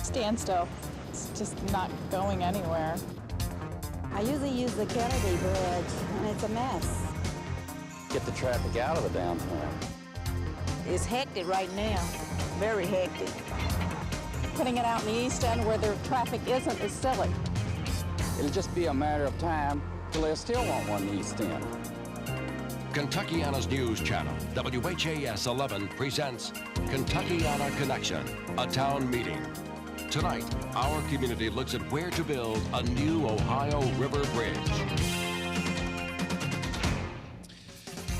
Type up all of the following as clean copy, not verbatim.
standstill. It's just not going anywhere. I usually use the Kennedy Bridge, and it's a mess. Get the traffic out of the downtown. It's hectic right now, very hectic. Putting it out in the East End where the traffic isn't is silly. It'll just be a matter of time till they still want one in the East End. Kentuckiana's news channel, WHAS 11, presents Kentuckiana Connection, a town meeting. Tonight, our community looks at where to build a new Ohio River Bridge.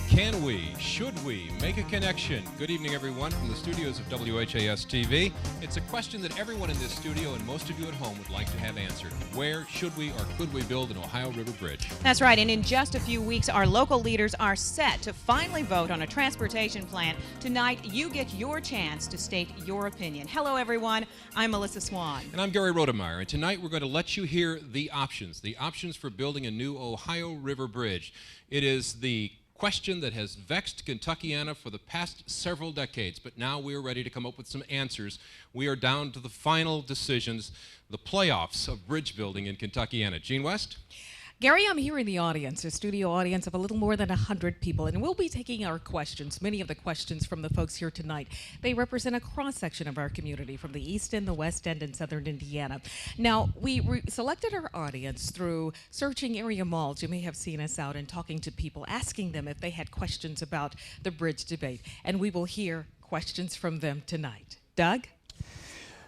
Can we, should we, make a connection? Good evening, everyone, from the studios of WHAS TV. It's a question that everyone in this studio and most of you at home would like to have answered. Where should we or could we build an Ohio River Bridge? That's right, and in just a few weeks, our local leaders are set to finally vote on a transportation plan. Tonight, you get your chance to state your opinion. Hello, everyone. I'm Melissa Swan. And I'm Gary Rodemeyer, and tonight we're going to let you hear the options for building a new Ohio River Bridge. It is the question that has vexed Kentuckiana for the past several decades, but now we are ready to come up with some answers. We are down to the final decisions, the playoffs of bridge building in Kentuckiana. Gene West? Gary, I'm here in the audience, a studio audience of a little more than 100 people, and we'll be taking our questions, many of the questions from the folks here tonight. They represent a cross-section of our community from the East End, the West End, and Southern Indiana. Now, we selected our audience through searching area malls. You may have seen us out and talking to people, asking them if they had questions about the bridge debate, and we will hear questions from them tonight. Doug?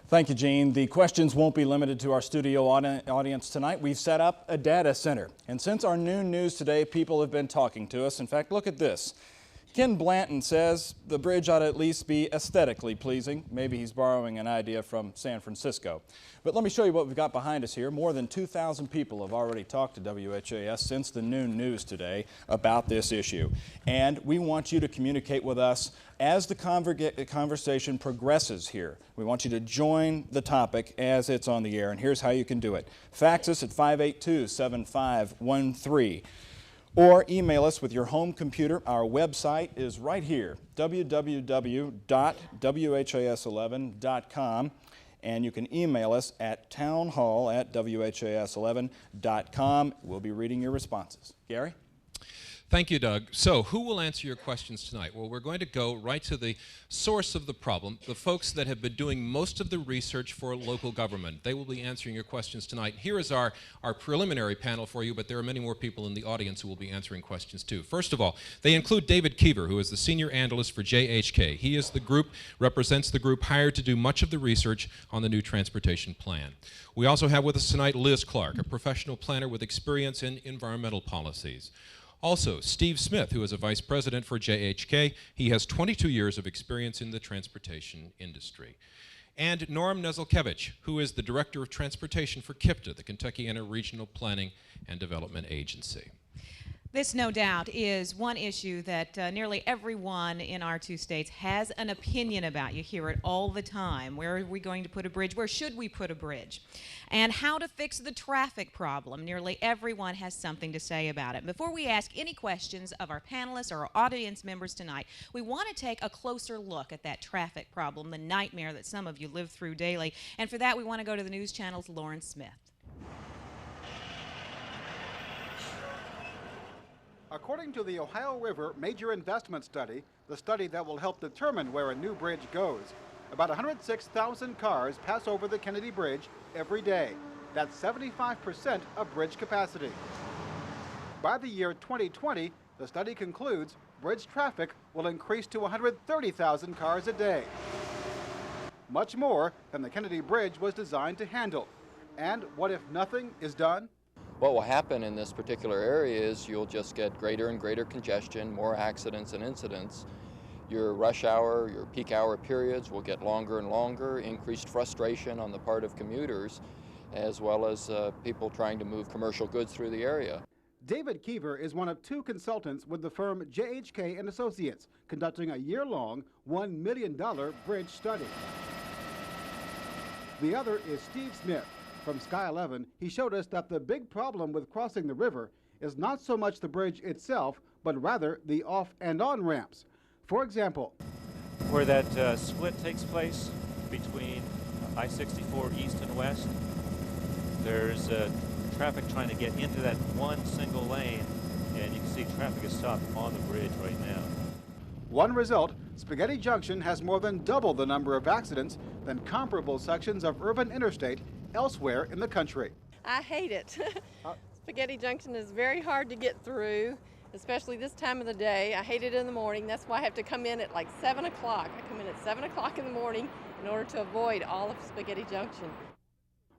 Thank you, Jean. The questions won't be limited to our studio audience tonight. We've set up a data center. And since our noon news today, people have been talking to us. In fact, look at this. Ken Blanton says the bridge ought to at least be aesthetically pleasing. Maybe he's borrowing an idea from San Francisco. But let me show you what we've got behind us here. More than 2,000 people have already talked to WHAS since the noon news today about this issue. And we want you to communicate with us as the conversation progresses here. We want you to join the topic as it's on the air. And here's how you can do it. Fax us at 582-7513. Or email us with your home computer. Our website is right here, www.whas11.com. And you can email us at townhall@whas11.com. We'll be reading your responses. Gary? Thank you, Doug. So, who will answer your questions tonight? Well, we're going to go right to the source of the problem, the folks that have been doing most of the research for local government. They will be answering your questions tonight. Here is our preliminary panel for you, but there are many more people in the audience who will be answering questions too. First of all, they include David Keever, who is the senior analyst for JHK. He is represents the group hired to do much of the research on the new transportation plan. We also have with us tonight Liz Clark, a professional planner with experience in environmental policies. Also, Steve Smith, who is a vice president for JHK. He has 22 years of experience in the transportation industry. And Norm Nezelkevich, who is the director of transportation for KIPTA, the Kentuckiana Regional Planning and Development Agency. This, no doubt, is one issue that nearly everyone in our two states has an opinion about. You hear it all the time. Where are we going to put a bridge? Where should we put a bridge? And how to fix the traffic problem. Nearly everyone has something to say about it. Before we ask any questions of our panelists or our audience members tonight, we want to take a closer look at that traffic problem, the nightmare that some of you live through daily. And for that, we want to go to the news channel's Lauren Smith. According to the Ohio River Major Investment Study, the study that will help determine where a new bridge goes, about 106,000 cars pass over the Kennedy Bridge every day. That's 75% of bridge capacity. By the year 2020, the study concludes bridge traffic will increase to 130,000 cars a day. Much more than the Kennedy Bridge was designed to handle. And what if nothing is done? What will happen in this particular area is you'll just get greater and greater congestion, more accidents and incidents. Your rush hour, your peak hour periods will get longer and longer, increased frustration on the part of commuters, as well as people trying to move commercial goods through the area. David Keever is one of two consultants with the firm JHK and Associates, conducting a year-long $1 million bridge study. The other is Steve Smith. From Sky 11, he showed us that the big problem with crossing the river is not so much the bridge itself, but rather the off and on ramps. For example, where that split takes place between I-64 east and west. There's traffic trying to get into that one single lane, and you can see traffic is stopped on the bridge right now. One result, Spaghetti Junction has more than double the number of accidents than comparable sections of urban interstate elsewhere in the country. I hate it. Spaghetti Junction is very hard to get through, especially this time of the day. I hate it in the morning. That's why I have to come in at like 7 o'clock. I come in at 7 o'clock in the morning in order to avoid all of Spaghetti Junction.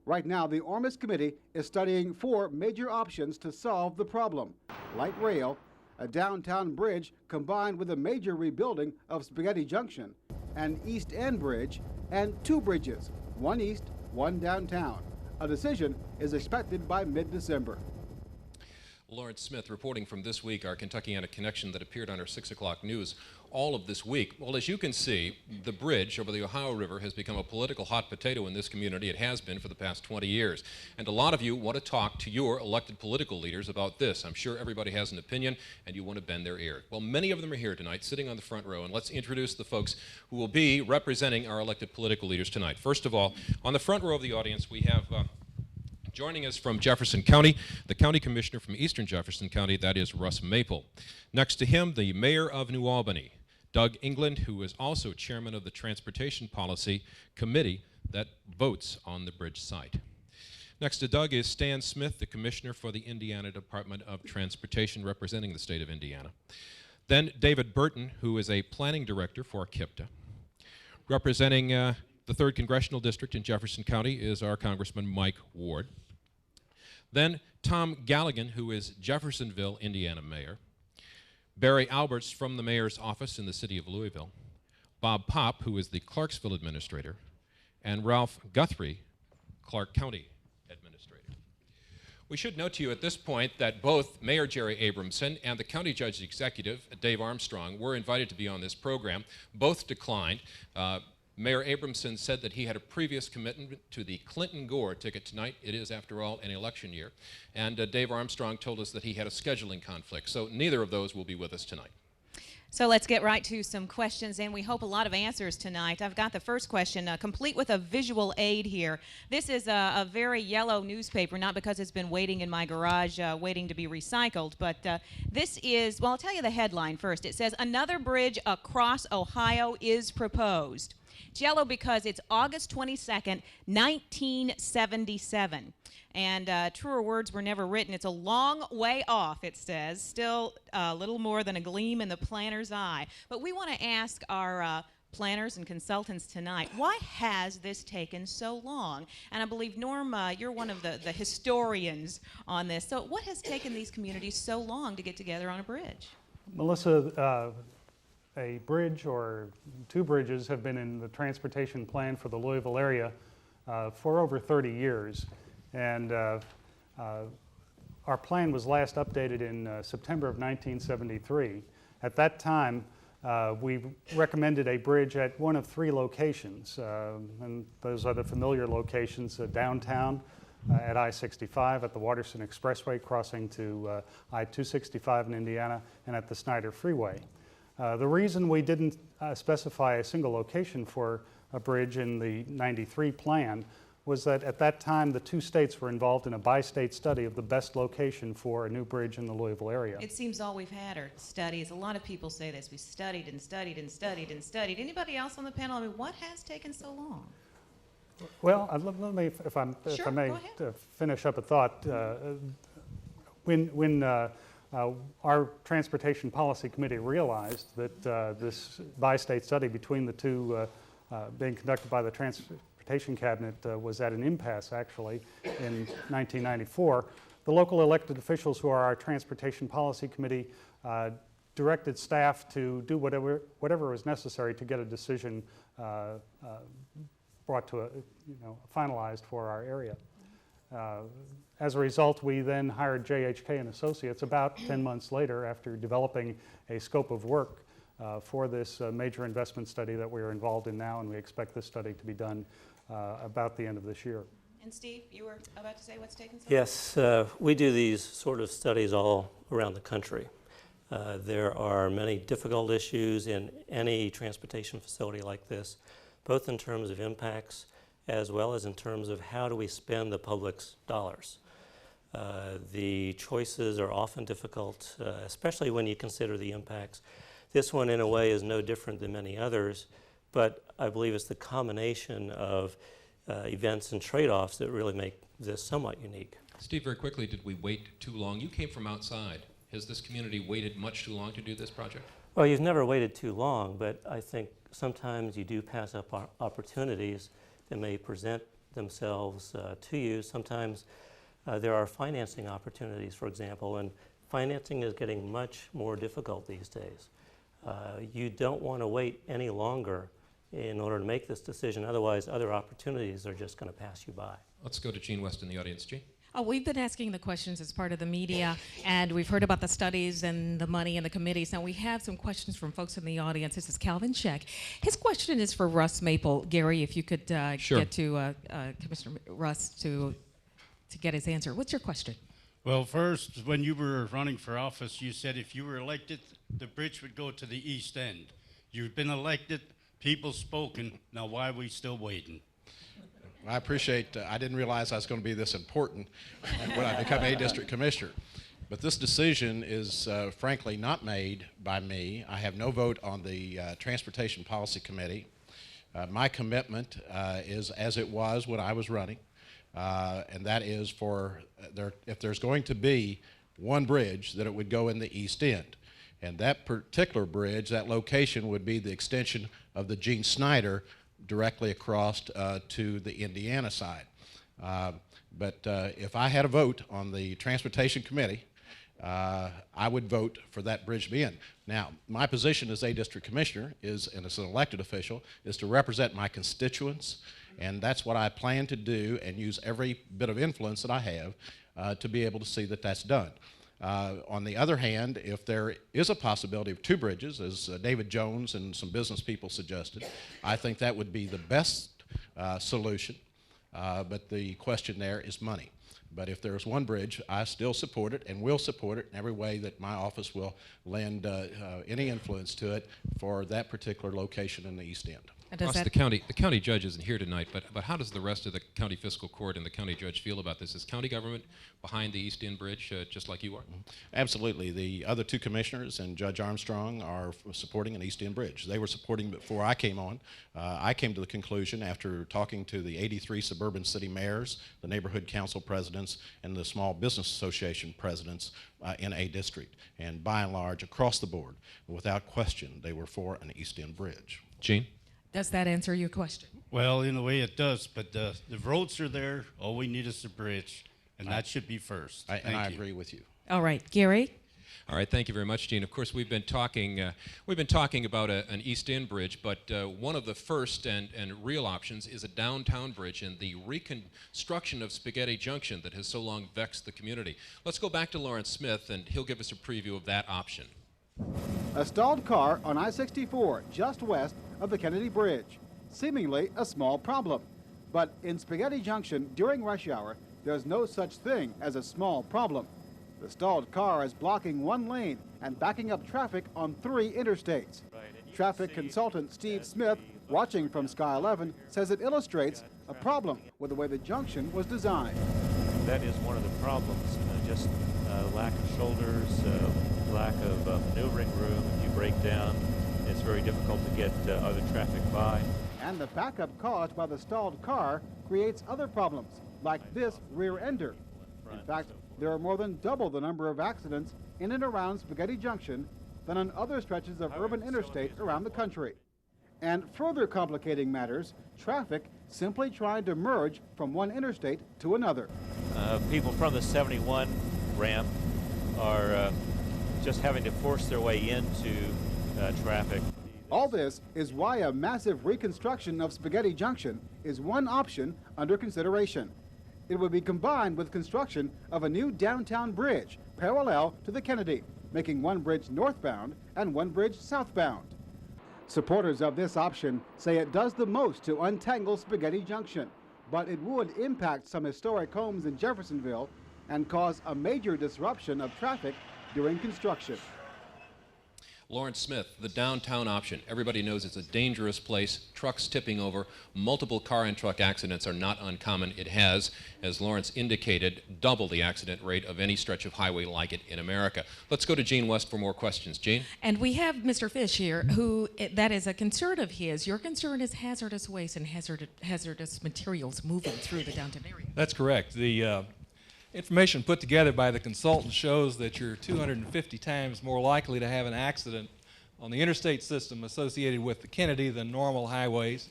Right now, the ORMIS committee is studying 4 major options to solve the problem. Light rail, a downtown bridge combined with a major rebuilding of Spaghetti Junction, an East End bridge, and 2 bridges, one east, one downtown. A decision is expected by mid-December. Lawrence Smith reporting from This Week, our Kentuckiana Connection that appeared on our 6 o'clock news all of this week. Well, as you can see, the bridge over the Ohio River has become a political hot potato in this community. It has been for the past 20 years. And a lot of you want to talk to your elected political leaders about this. I'm sure everybody has an opinion, and you want to bend their ear. Well, many of them are here tonight, sitting on the front row, and let's introduce the folks who will be representing our elected political leaders tonight. First of all, on the front row of the audience, we have joining us from Jefferson County, the county commissioner from Eastern Jefferson County, that is Russ Maple. Next to him, the mayor of New Albany, Doug England, who is also chairman of the Transportation Policy Committee that votes on the bridge site. Next to Doug is Stan Smith, the commissioner for the Indiana Department of Transportation, representing the state of Indiana. Then David Burton, who is a planning director for KIPTA. Representing the 3rd Congressional District in Jefferson County is our Congressman Mike Ward. Then Tom Galligan, who is Jeffersonville, Indiana mayor. Barry Alberts from the mayor's office in the city of Louisville. Bob Popp, who is the Clarksville administrator. And Ralph Guthrie, Clark County administrator. We should note to you at this point that both Mayor Jerry Abramson and the county judge executive, Dave Armstrong, were invited to be on this program. Both declined. Mayor Abramson said that he had a previous commitment to the Clinton-Gore ticket tonight. It is, after all, an election year. And Dave Armstrong told us that he had a scheduling conflict. So neither of those will be with us tonight. So let's get right to some questions, and we hope a lot of answers tonight. I've got the first question, complete with a visual aid here. This is a very yellow newspaper, not because it's been waiting in my garage waiting to be recycled, but this is, well, I'll tell you the headline first. It says, "Another bridge across Ohio is proposed." It's yellow because it's August 22nd, 1977. And truer words were never written. It's a long way off, it says, still a little more than a gleam in the planner's eye. But we want to ask our planners and consultants tonight, why has this taken so long? And I believe, Norm, you're one of the historians on this. So what has taken these communities so long to get together on a bridge? Melissa, a bridge or 2 bridges have been in the transportation plan for the Louisville area for over 30 years. And our plan was last updated in September of 1973. At that time, we recommended a bridge at one of 3 locations, and those are the familiar locations: downtown at I-65, at the Waterston Expressway crossing to I-265 in Indiana, and at the Snyder Freeway. The reason we didn't specify a single location for a bridge in the '93 plan was that at that time the 2 states were involved in a bi-state study of the best location for a new bridge in the Louisville area. It seems all we've had are studies. A lot of people say this. We studied and studied and studied and studied. Anybody else on the panel? I mean, what has taken so long? Well, let me, if I may, finish up a thought. When our Transportation Policy Committee realized that this bi-state study between the 2 being conducted by the Transportation Cabinet was at an impasse, actually, in 1994, the local elected officials who are our Transportation Policy Committee directed staff to do whatever was necessary to get a decision brought to finalized for our area. As a result, we then hired JHK and Associates about 10 months later after developing a scope of work for this major investment study that we are involved in now, and we expect this study to be done about the end of this year. And Steve, you were about to say what's taken so long? Yes, we do these sort of studies all around the country. There are many difficult issues in any transportation facility like this, both in terms of impacts as well as in terms of how do we spend the public's dollars. The choices are often difficult, especially when you consider the impacts. This one, in a way, is no different than many others, but I believe it's the combination of events and trade-offs that really make this somewhat unique. Steve, very quickly, did we wait too long? You came from outside. Has this community waited much too long to do this project? Well, you've never waited too long, but I think sometimes you do pass up opportunities that may present themselves to you. Sometimes there are financing opportunities, for example, and financing is getting much more difficult these days. You don't want to wait any longer in order to make this decision. Otherwise, other opportunities are just going to pass you by. Let's go to Gene West in the audience. Gene? We've been asking the questions as part of the media, and we've heard about the studies and the money and the committees. Now we have some questions from folks in the audience. This is Calvin Scheck. His question is for Russ Maple. Gary, if you could Sure. get to Commissioner Russ to get his answer. What's your question? Well, first, when you were running for office, you said if you were elected, the bridge would go to the east end. You've been elected, people spoken, now why are we still waiting? I appreciate, I didn't realize I was going to be this important when I become a district commissioner. But this decision is frankly not made by me. I have no vote on the Transportation Policy Committee. My commitment is as it was when I was running, and that is for, if there's going to be one bridge, that it would go in the east end. And that particular bridge, that location would be the extension of the Gene Snyder directly across to the Indiana side. But if I had a vote on the Transportation Committee, I would vote for that bridge to be in. Now, my position as a district commissioner is, and as an elected official, is to represent my constituents, and that's what I plan to do and use every bit of influence that I have to be able to see that that's done. On the other hand, if there is a possibility of two bridges, as David Jones and some business people suggested, I think that would be the best solution, but the question there is money. But if there's one bridge, I still support it and will support it in every way that my office will lend any influence to it for that particular location in the East End. Ross, the county judge isn't here tonight, but how does the rest of the county fiscal court and the county judge feel about this? Is county government behind the East End Bridge just like you are? Absolutely. The other two commissioners and Judge Armstrong are supporting an East End Bridge. They were supporting before I came on. I came to the conclusion after talking to the 83 suburban city mayors, the neighborhood council presidents, and the small business association presidents in a district. And by and large, across the board, without question, they were for an East End Bridge. Gene? Does that answer your question? Well, in a way it does, but the roads are there. All we need is the bridge, and that should be first. I agree with you. All right, Gary? All right, thank you very much, Gene. Of course, we've been talking about an East End bridge, but one of the first and real options is a downtown bridge and the reconstruction of Spaghetti Junction that has so long vexed the community. Let's go back to Lawrence Smith, and he'll give us a preview of that option. A stalled car on I-64 just west of the Kennedy Bridge. Seemingly a small problem. But in Spaghetti Junction during rush hour, there's no such thing as a small problem. The stalled car is blocking one lane and backing up traffic on 3 interstates. Traffic consultant Steve Smith, watching from Sky 11, says it illustrates a problem with the way the junction was designed. That is one of the problems, just lack of shoulders, lack of maneuvering room. If you break down, it's very difficult to get other traffic by. And the backup caused by the stalled car creates other problems, like this rear ender. In fact, there are more than double the number of accidents in and around Spaghetti Junction than on other stretches of urban interstate around the country. And further complicating matters, traffic simply trying to merge from one interstate to another. People from the 71 ramp are just having to force their way into traffic. All this is why a massive reconstruction of Spaghetti Junction is one option under consideration. It would be combined with construction of a new downtown bridge parallel to the Kennedy, making one bridge northbound and one bridge southbound. Supporters of this option say it does the most to untangle Spaghetti Junction, but it would impact some historic homes in Jeffersonville and cause a major disruption of traffic during construction. Lawrence Smith, the downtown option. Everybody knows it's a dangerous place, trucks tipping over, multiple car and truck accidents are not uncommon. It has, as Lawrence indicated, double the accident rate of any stretch of highway like it in America. Let's go to Gene West for more questions. Gene? And we have Mr. Fish here, who that is a concern of his. Your concern is hazardous waste and hazardous materials moving through the downtown area. That's correct. The information put together by the consultant shows that you're 250 times more likely to have an accident on the interstate system associated with the Kennedy than normal highways.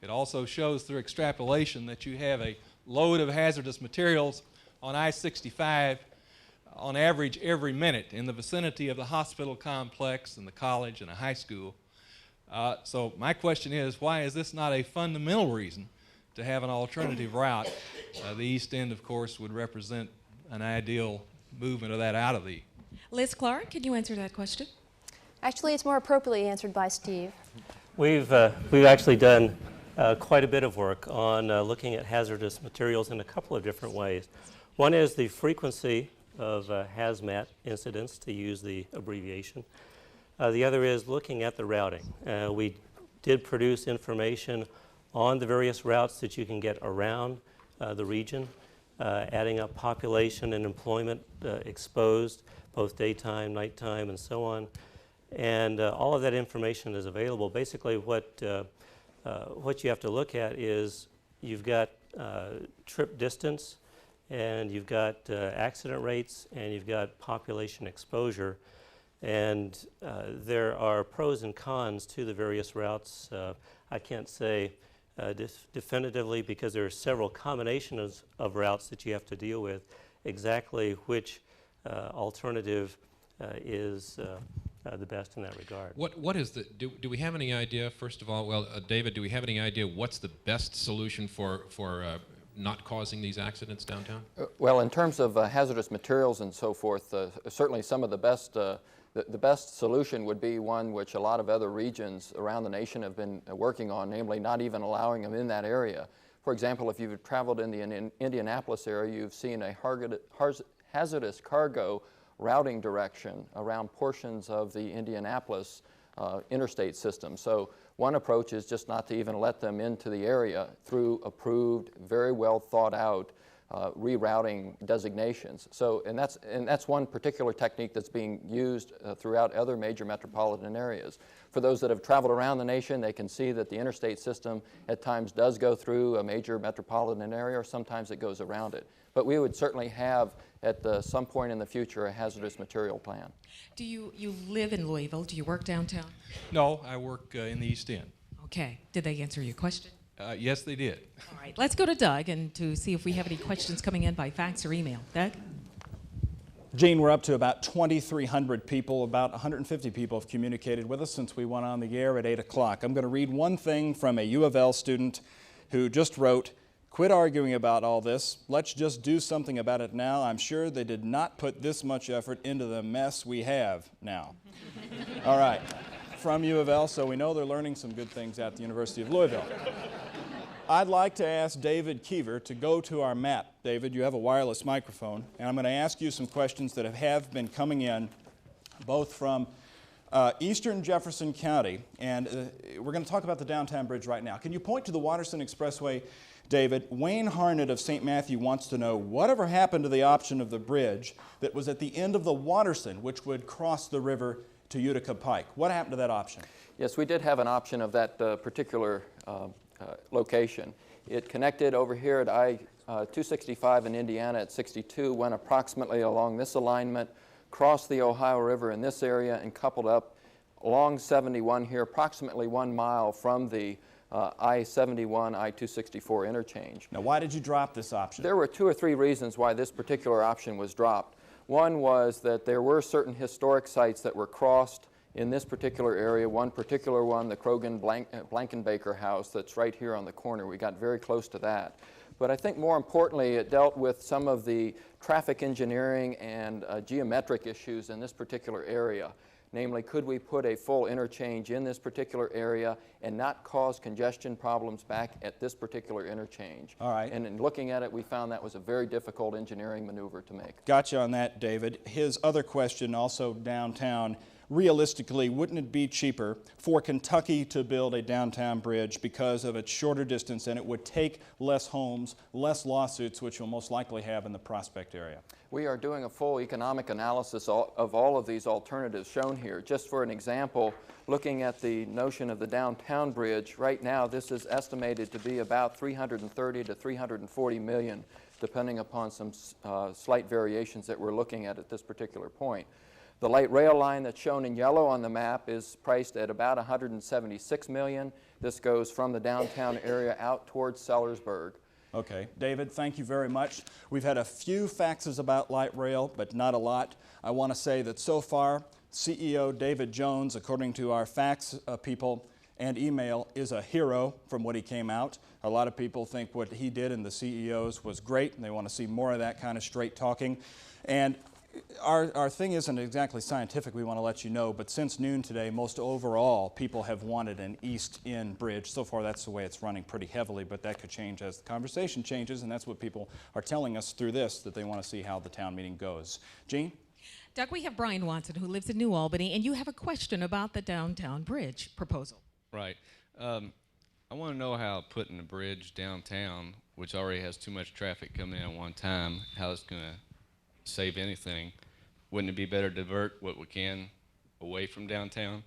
It also shows through extrapolation that you have a load of hazardous materials on I-65 on average every minute in the vicinity of the hospital complex and the college and a high school. So my question is, why is this not a fundamental reason to have an alternative route? The East End, of course, would represent an ideal movement of that out of the... Liz Clark, can you answer that question? Actually, it's more appropriately answered by Steve. We've actually done quite a bit of work on looking at hazardous materials in a couple of different ways. One is the frequency of hazmat incidents, to use the abbreviation. The other is looking at the routing. We did produce information on the various routes that you can get around the region, adding up population and employment exposed, both daytime, nighttime, and so on. And all of that information is available. Basically, what you have to look at is you've got trip distance, and you've got accident rates, and you've got population exposure. And there are pros and cons to the various routes. I can't say definitively, because there are several combinations of routes that you have to deal with, exactly which alternative is the best in that regard. What is the, do we have any idea, first of all, well, David, do we have any idea what's the best solution for not causing these accidents downtown? Well, in terms of hazardous materials and so forth, certainly some of the best the best solution would be one which a lot of other regions around the nation have been working on, namely not even allowing them in that area. For example, if you've traveled in the Indianapolis area, you've seen a hazardous cargo routing direction around portions of the Indianapolis interstate system. So one approach is just not to even let them into the area through approved, very well thought out rerouting designations. So, and that's one particular technique that's being used throughout other major metropolitan areas. For those that have traveled around the nation, they can see that the interstate system at times does go through a major metropolitan area, or sometimes it goes around it. But we would certainly have, at some point in the future, a hazardous material plan. Do you live in Louisville? Do you work downtown? No, I work in the East End. Okay. Did they answer your question? Yes, they did. All right. Let's go to Doug and to see if we have any questions coming in by fax or email. Doug? Gene, we're up to about 2,300 people. About 150 people have communicated with us since we went on the air at 8 o'clock. I'm going to read one thing from a U of L student who just wrote, "Quit arguing about all this. Let's just do something about it now. I'm sure they did not put this much effort into the mess we have now." All right. From U of L, so we know they're learning some good things at the University of Louisville. I'd like to ask David Keever to go to our map. David, you have a wireless microphone, and I'm going to ask you some questions that have been coming in, both from eastern Jefferson County, and we're going to talk about the downtown bridge right now. Can you point to the Watterson Expressway, David? Wayne Harnett of St. Matthew wants to know, whatever happened to the option of the bridge that was at the end of the Watterson, which would cross the river to Utica Pike? What happened to that option? Yes, we did have an option of that particular location. It connected over here at I-265 in Indiana at 62, went approximately along this alignment, crossed the Ohio River in this area, and coupled up along 71 here, approximately 1 mile from the I-71, I-264 interchange. Now, why did you drop this option? There were 2 or 3 reasons why this particular option was dropped. One was that there were certain historic sites that were crossed in this particular area. One particular one, the Krogan Blankenbaker House, that's right here on the corner. We got very close to that. But I think more importantly, it dealt with some of the traffic engineering and geometric issues in this particular area. Namely, could we put a full interchange in this particular area and not cause congestion problems back at this particular interchange? All right. And in looking at it, we found that was a very difficult engineering maneuver to make. Gotcha on that, David. His other question, also downtown, realistically, wouldn't it be cheaper for Kentucky to build a downtown bridge because of its shorter distance, and it would take less homes, less lawsuits, which you'll most likely have in the Prospect area? We are doing a full economic analysis of all of these alternatives shown here. Just for an example, looking at the notion of the downtown bridge, right now this is estimated to be about $330 to $340 million, depending upon some slight variations that we're looking at this particular point. The light rail line that's shown in yellow on the map is priced at about $176 million. This goes from the downtown area out towards Sellersburg. Okay, David, thank you very much. We've had a few faxes about light rail, but not a lot. I want to say that so far, CEO David Jones, according to our fax people and email, is a hero from what he came out. A lot of people think what he did in the CEOs was great, and they want to see more of that kind of straight talking. And our thing isn't exactly scientific, we want to let you know, but since noon today, most overall, people have wanted an east-end bridge. So far, that's the way it's running pretty heavily, but that could change as the conversation changes, and that's what people are telling us through this, that they want to see how the town meeting goes. Jean? Doug, we have Brian Watson, who lives in New Albany, and you have a question about the downtown bridge proposal. Right. I want to know how putting a bridge downtown, which already has too much traffic coming in at one time, how it's going to save anything. Wouldn't it be better to divert what we can away from downtown?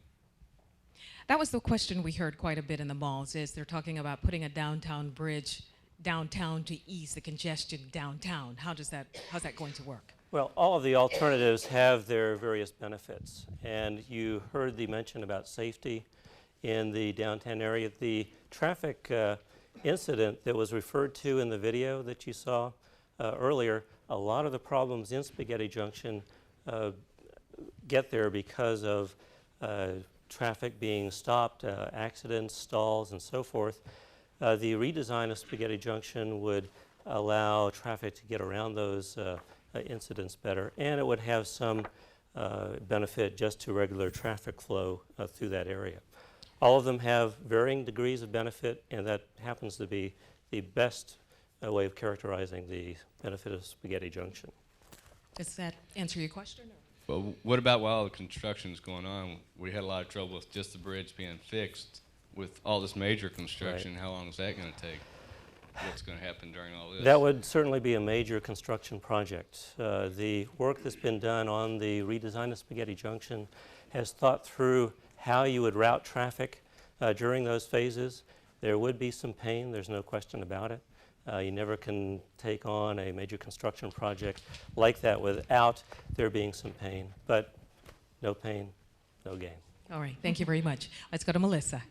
That was the question we heard quite a bit in the malls, is they're talking about putting a downtown bridge downtown to ease the congestion downtown. How's that going to work? Well, all of the alternatives have their various benefits, and you heard the mention about safety in the downtown area. The traffic incident that was referred to in the video that you saw earlier, a lot of the problems in Spaghetti Junction get there because of traffic being stopped, accidents, stalls, and so forth. The redesign of Spaghetti Junction would allow traffic to get around those incidents better, and it would have some benefit just to regular traffic flow through that area. All of them have varying degrees of benefit, and that happens to be the best way of characterizing the benefit of Spaghetti Junction. Does that answer your question? Well, what about while the construction's going on? We had a lot of trouble with just the bridge being fixed. With all this major construction, Right. how long is that going to take? What's going to happen during all this? That would certainly be a major construction project. The work that's been done on the redesign of Spaghetti Junction has thought through how you would route traffic during those phases. There would be some pain, there's no question about it. You never can take on a major construction project like that without there being some pain. But no pain, no gain. All right, thank you very much. Let's go to Melissa.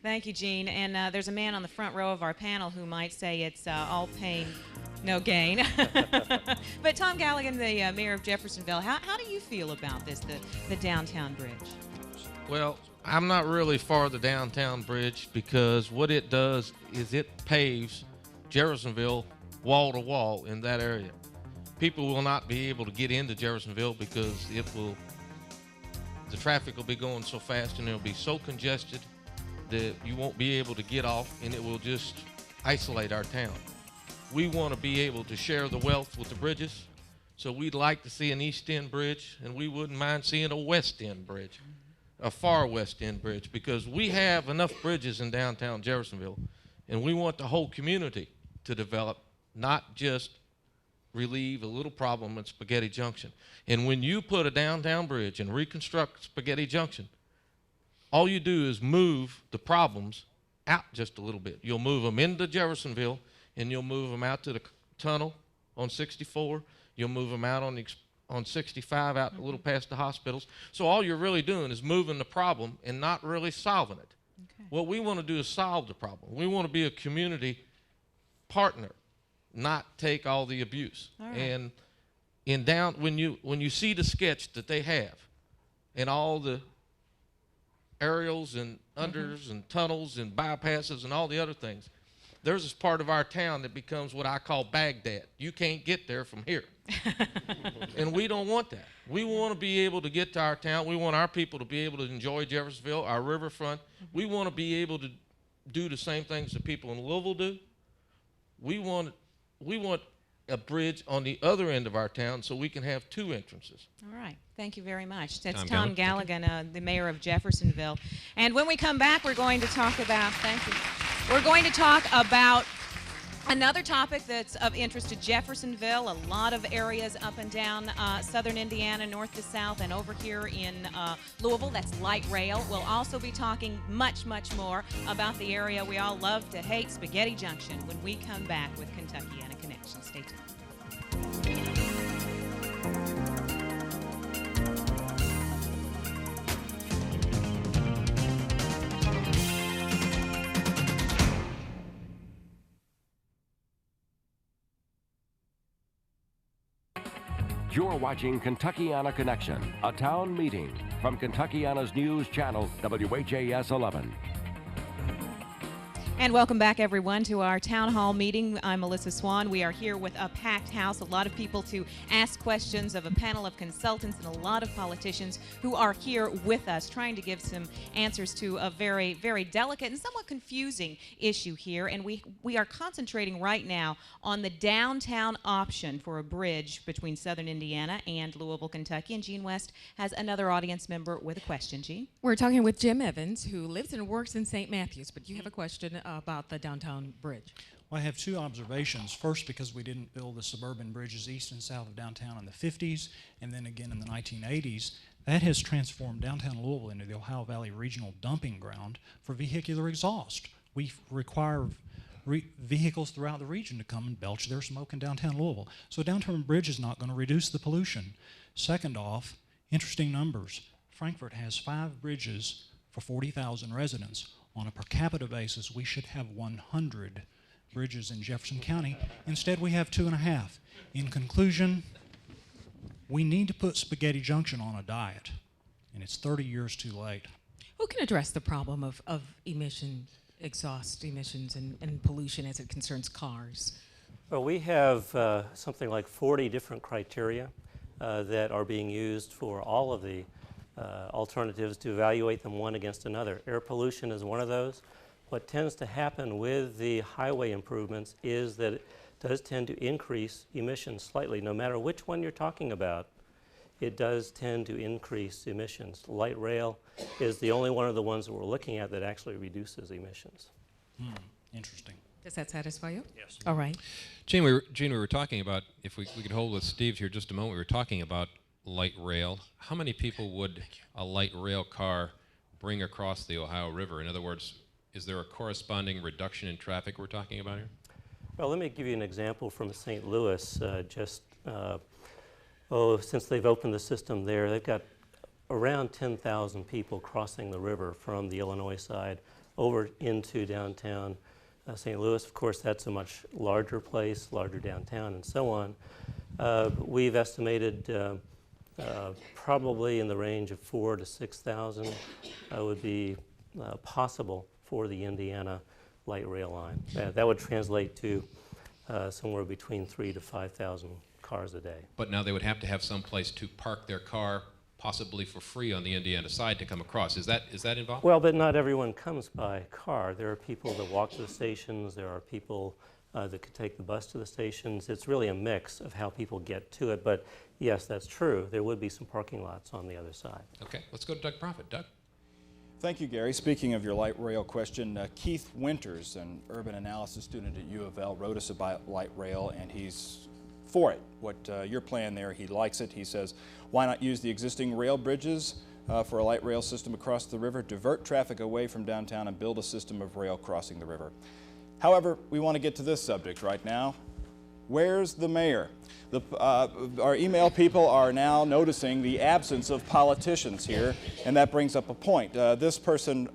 Thank you, Jean. And there's a man on the front row of our panel who might say it's all pain, no gain. But Tom Galligan, the mayor of Jeffersonville, how do you feel about this, the downtown bridge? Well, I'm not really for the downtown bridge because what it does is it paves Jeffersonville wall to wall in that area. People will not be able to get into Jeffersonville because the traffic will be going so fast and it'll be so congested that you won't be able to get off, and it will just isolate our town. We want to be able to share the wealth with the bridges, so we'd like to see an East End bridge, and we wouldn't mind seeing a West End bridge, a far West End bridge, because we have enough bridges in downtown Jeffersonville, and we want the whole community to develop, not just relieve a little problem at Spaghetti Junction. And when you put a downtown bridge and reconstruct Spaghetti Junction, all you do is move the problems out just a little bit. You'll move them into Jeffersonville, and you'll move them out to the tunnel on 64. You'll move them out on 65, out a little past the hospitals. So all you're really doing is moving the problem and not really solving it. Okay. What we want to do is solve the problem. We want to be a community partner, not take all the abuse. All right. And when you see the sketch that they have, and all the aerials and unders and tunnels and bypasses and all the other things, there's this part of our town that becomes what I call Baghdad. You can't get there from here. And we don't want that. We want to be able to get to our town. We want our people to be able to enjoy Jeffersonville, our riverfront. We want to be able to do the same things that people in Louisville do. We want a bridge on the other end of our town so we can have 2 entrances. All right. Thank you very much. That's Tom Tom Galligan, the mayor of Jeffersonville. And when we come back, we're going to talk about, thank you, we're going to talk about another topic that's of interest to Jeffersonville, a lot of areas up and down southern Indiana, north to south, and over here in Louisville, that's light rail. We'll also be talking much, much more about the area we all love to hate, Spaghetti Junction, when we come back with Kentuckiana Connection. Stay tuned. You're watching Kentuckiana Connection, a town meeting from Kentuckiana's news channel, WHAS 11. And welcome back, everyone, to our town hall meeting. I'm Melissa Swan. We are here with a packed house, a lot of people to ask questions of a panel of consultants and a lot of politicians who are here with us trying to give some answers to a very, very delicate and somewhat confusing issue here. And we are concentrating right now on the downtown option for a bridge between southern Indiana and Louisville, Kentucky. And Gene West has another audience member with a question. Gene? We're talking with Jim Evans, who lives and works in St. Matthews, but you have a question about the downtown bridge. Well, I have 2 observations. First, because we didn't build the suburban bridges east and south of downtown in the 50s, and then again in the 1980s, that has transformed downtown Louisville into the Ohio Valley Regional Dumping Ground for vehicular exhaust. We require vehicles throughout the region to come and belch their smoke in downtown Louisville. So a downtown bridge is not going to reduce the pollution. Second off, interesting numbers. Frankfort has 5 bridges for 40,000 residents. On a per capita basis, we should have 100 bridges in Jefferson County. Instead, we have 2.5. In conclusion, we need to put Spaghetti Junction on a diet, and it's 30 years too late. Who can address the problem of exhaust emissions and pollution as it concerns cars? Well, we have something like 40 different criteria that are being used for all of the alternatives to evaluate them one against another. Air pollution is one of those. What tends to happen with the highway improvements is that it does tend to increase emissions slightly. No matter which one you're talking about, it does tend to increase emissions. Light rail is the only one of the ones that we're looking at that actually reduces emissions. Interesting. Does that satisfy you? Yes. All right. Gene, we were talking about, if we could hold with Steve here just a moment, we were talking about light rail. How many people would a light rail car bring across the Ohio River? In other words, is there a corresponding reduction in traffic we're talking about here? Well, let me give you an example from St. Louis. Since they've opened the system there, they've got around 10,000 people crossing the river from the Illinois side over into downtown St. Louis. Of course, that's a much larger place, larger downtown, and so on. We've estimated probably in the range of 4,000 to 6,000 would be possible for the Indiana light rail line. That would translate to somewhere between 3,000 to 5,000 cars a day. But now they would have to have some place to park their car, possibly for free on the Indiana side, to come across. Is that involved? Well, but not everyone comes by car. There are people that walk to the stations. There are people that could take the bus to the stations. It's really a mix of how people get to it. But yes, that's true. There would be some parking lots on the other side. Okay, let's go to Doug Proffitt. Doug? Thank you, Gary. Speaking of your light rail question, Keith Winters, an urban analysis student at U of L, wrote us about light rail, and he's for it. What your plan there, he likes it. He says, why not use the existing rail bridges for a light rail system across the river, divert traffic away from downtown, and build a system of rail crossing the river. However, we want to get to this subject right now. Where's the mayor? Our email people are now noticing the absence of politicians here, and that brings up a point. This person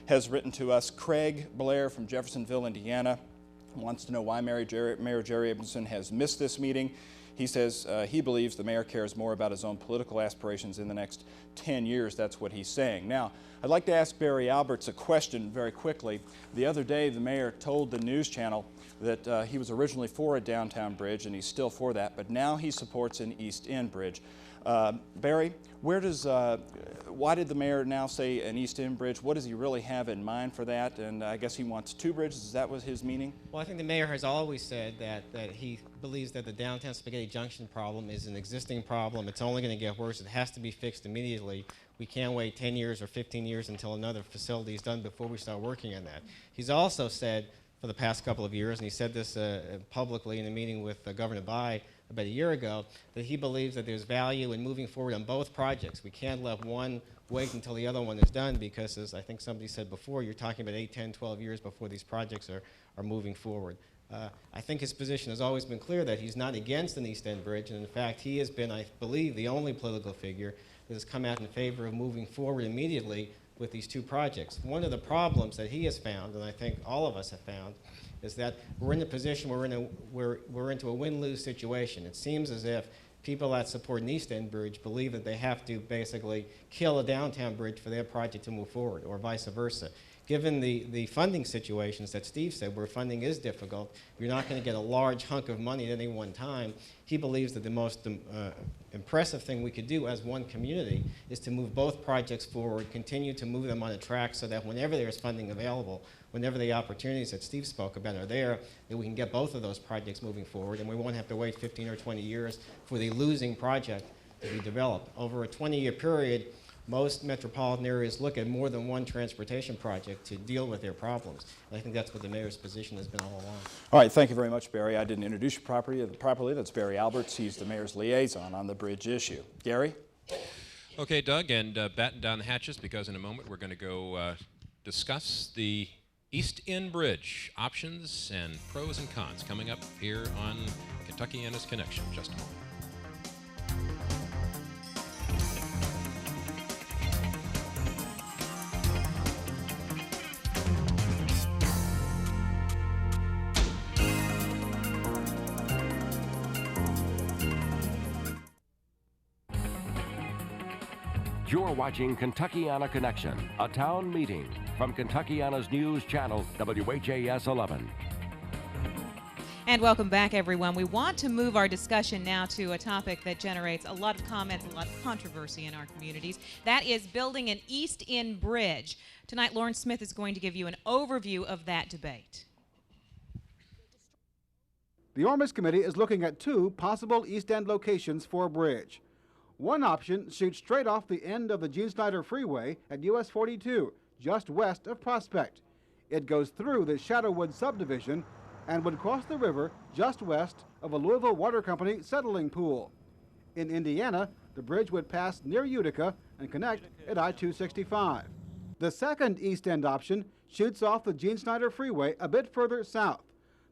has written to us, Craig Blair from Jeffersonville, Indiana, wants to know why Mayor Jerry Abramson has missed this meeting. He says he believes the mayor cares more about his own political aspirations in the next 10 years. That's what he's saying. Now, I'd like to ask Barry Alberts a question very quickly. The other day, the mayor told the news channel that he was originally for a downtown bridge, and he's still for that, but now he supports an East End bridge. Barry, why did the mayor now say an East End bridge? What does he really have in mind for that? And I guess he wants 2 bridges. Is that what his meaning? Well, I think the mayor has always said that he believes that the downtown Spaghetti Junction problem is an existing problem. It's only going to get worse. It has to be fixed immediately. We can't wait 10 years or 15 years until another facility is done before we start working on that. He's also said for the past couple of years, and he said this publicly in a meeting with Governor Bai about a year ago, that he believes that there's value in moving forward on both projects. We can't let one wait until the other one is done because, as I think somebody said before, you're talking about 8, 10, 12 years before these projects are moving forward. I think his position has always been clear that he's not against an East End bridge, and in fact, he has been, I believe, the only political figure that has come out in favor of moving forward immediately with these 2 projects. One of the problems that he has found, and I think all of us have found, is that we're in a position we're into a win-lose situation. It seems as if people that support an East End bridge believe that they have to basically kill a downtown bridge for their project to move forward, or vice versa. Given the funding situations that Steve said, where funding is difficult, you're not going to get a large hunk of money at any one time. He believes that the most impressive thing we could do as one community is to move both projects forward, continue to move them on a track so that whenever there's funding available, whenever the opportunities that Steve spoke about are there, that we can get both of those projects moving forward, and we won't have to wait 15 or 20 years for the losing project to be developed. Over a 20-year period, most metropolitan areas look at more than one transportation project to deal with their problems. And I think that's what the mayor's position has been all along. All right, thank you very much, Barry. I didn't introduce you properly. That's Barry Alberts. He's the mayor's liaison on the bridge issue. Gary? Okay, Doug, and batten down the hatches because in a moment we're going to go discuss the East End Bridge options and pros and cons coming up here on Kentuckiana's Connection. Just a moment. You're watching Kentuckiana Connection, a town meeting from Kentuckiana's news channel, WHAS 11. And welcome back, everyone. We want to move our discussion now to a topic that generates a lot of comments, a lot of controversy in our communities. That is building an East End bridge. Tonight, Lauren Smith is going to give you an overview of that debate. The Ormis Committee is looking at 2 possible East End locations for a bridge. One option shoots straight off the end of the Gene Snyder Freeway at US 42, just west of Prospect. It goes through the Shadowwood subdivision and would cross the river just west of a Louisville Water Company settling pool. In Indiana, the bridge would pass near Utica and connect at I-265. The second East End option shoots off the Gene Snyder Freeway a bit further south.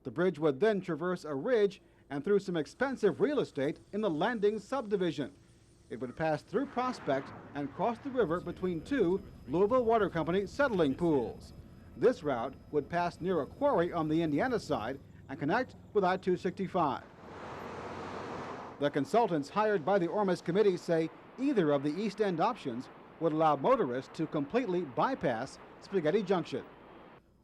The bridge would then traverse a ridge and through some expensive real estate in the Landing subdivision. It would pass through Prospect and cross the river between 2 Louisville Water Company settling pools. This route would pass near a quarry on the Indiana side and connect with I-265. The consultants hired by the Ormis Committee say either of the East End options would allow motorists to completely bypass Spaghetti Junction.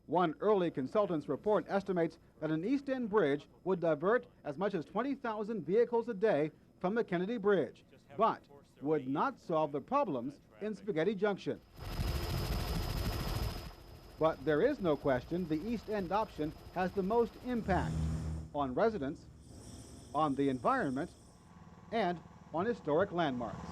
One early consultant's report estimates that an East End bridge would divert as much as 20,000 vehicles a day from the Kennedy Bridge, but would not solve the problems in Spaghetti Junction. But there is no question the East End option has the most impact on residents, on the environment, and on historic landmarks.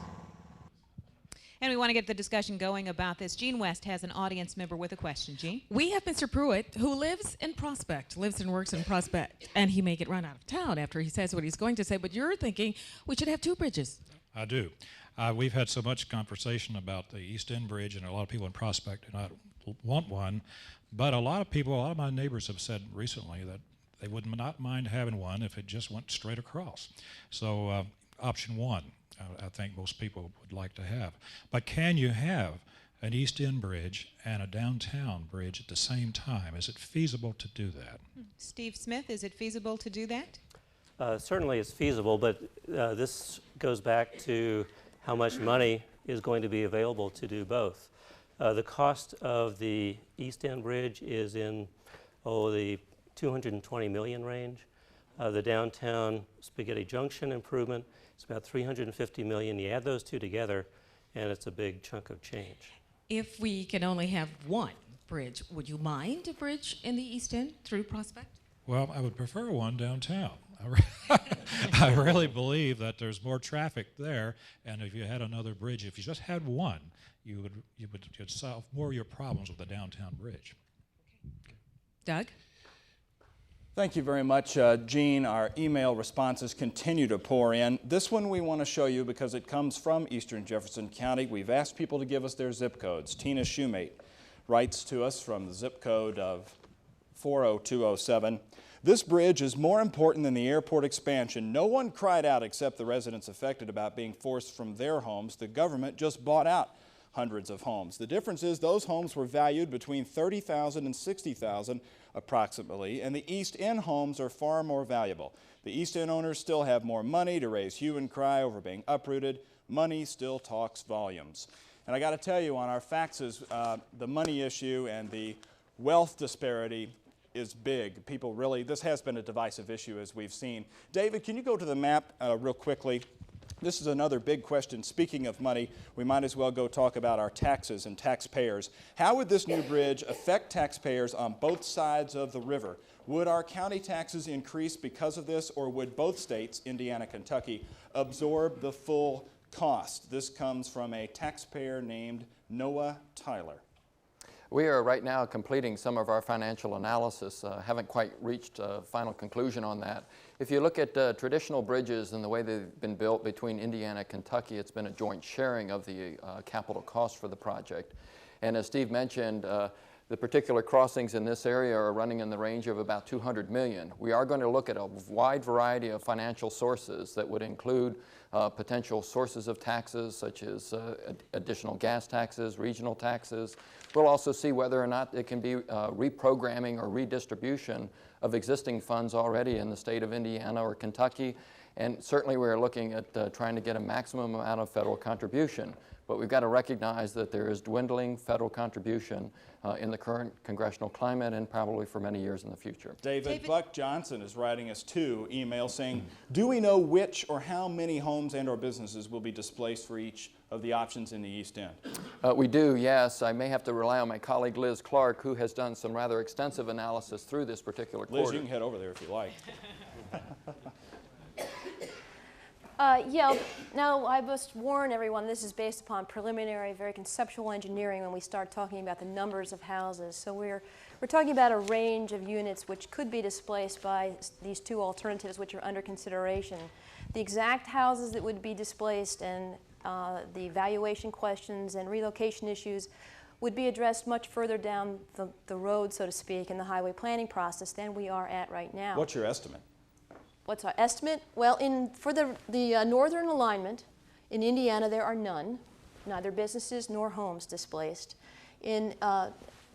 And we want to get the discussion going about this. Gene West has an audience member with a question. Gene? We have Mr. Pruitt, who lives in Prospect, lives and works in Prospect, and he may get run out of town after he says what he's going to say, but you're thinking we should have 2 bridges. I do. We've had so much conversation about the East End Bridge, and a lot of people in Prospect do not want one, but a lot of my neighbors have said recently that they would not mind having one if it just went straight across. So option 1, I think most people would like to have. But can you have an East End bridge and a downtown bridge at the same time? Is it feasible to do that? Steve Smith, is it feasible to do that? Certainly it's feasible, but this goes back to how much money is going to be available to do both. The cost of the East End Bridge is in the $220 million range. The downtown Spaghetti Junction improvement is about $350 million. You add those two together, and it's a big chunk of change. If we can only have one bridge, would you mind a bridge in the East End through Prospect? Well, I would prefer one downtown. I really believe that there's more traffic there, and if you had another bridge, if you just had one, you'd solve more of your problems with the downtown bridge. Doug? Thank you very much, Gene. Our email responses continue to pour in. This one we want to show you because it comes from Eastern Jefferson County. We've asked people to give us their zip codes. Tina Shoemate writes to us from the zip code of 40207. This bridge is more important than the airport expansion. No one cried out except the residents affected about being forced from their homes. The government just bought out hundreds of homes. The difference is those homes were valued between $30,000 and $60,000 approximately, and the East End homes are far more valuable. The East End owners still have more money to raise hue and cry over being uprooted. Money still talks volumes. And I got to tell you, on our faxes, the money issue and the wealth disparity is big. People really, this has been a divisive issue as we've seen. David, can you go to the map real quickly? This is another big question. Speaking of money, we might as well go talk about our taxes and taxpayers. How would this new bridge affect taxpayers on both sides of the river? Would our county taxes increase because of this, or would both states, Indiana, Kentucky, absorb the full cost? This comes from a taxpayer named Noah Tyler. We are right now completing some of our financial analysis. Haven't quite reached a final conclusion on that. If you look at traditional bridges and the way they've been built between Indiana and Kentucky, it's been a joint sharing of the capital cost for the project. And as Steve mentioned, the particular crossings in this area are running in the range of about $200 million. We are going to look at a wide variety of financial sources that would include potential sources of taxes, such as additional gas taxes, regional taxes. We'll also see whether or not it can be reprogramming or redistribution of existing funds already in the state of Indiana or Kentucky. And certainly we're looking at trying to get a maximum amount of federal contribution. But we've got to recognize that there is dwindling federal contribution in the current congressional climate and probably for many years in the future. David Buck Johnson is writing us two emails saying, do we know which or how many homes and or businesses will be displaced for each of the options in the East End? We do, yes. I may have to rely on my colleague Liz Clark, who has done some rather extensive analysis through this particular quarter. Liz, you can head over there if you like. Yeah, now I must warn everyone, this is based upon preliminary, very conceptual engineering when we start talking about the numbers of houses. So we're talking about a range of units which could be displaced by these two alternatives which are under consideration. The exact houses that would be displaced and the valuation questions and relocation issues would be addressed much further down the road, so to speak, in the highway planning process than we are at right now. What's your estimate? What's our estimate? Well, for the northern alignment in Indiana, there are none, neither businesses nor homes displaced. In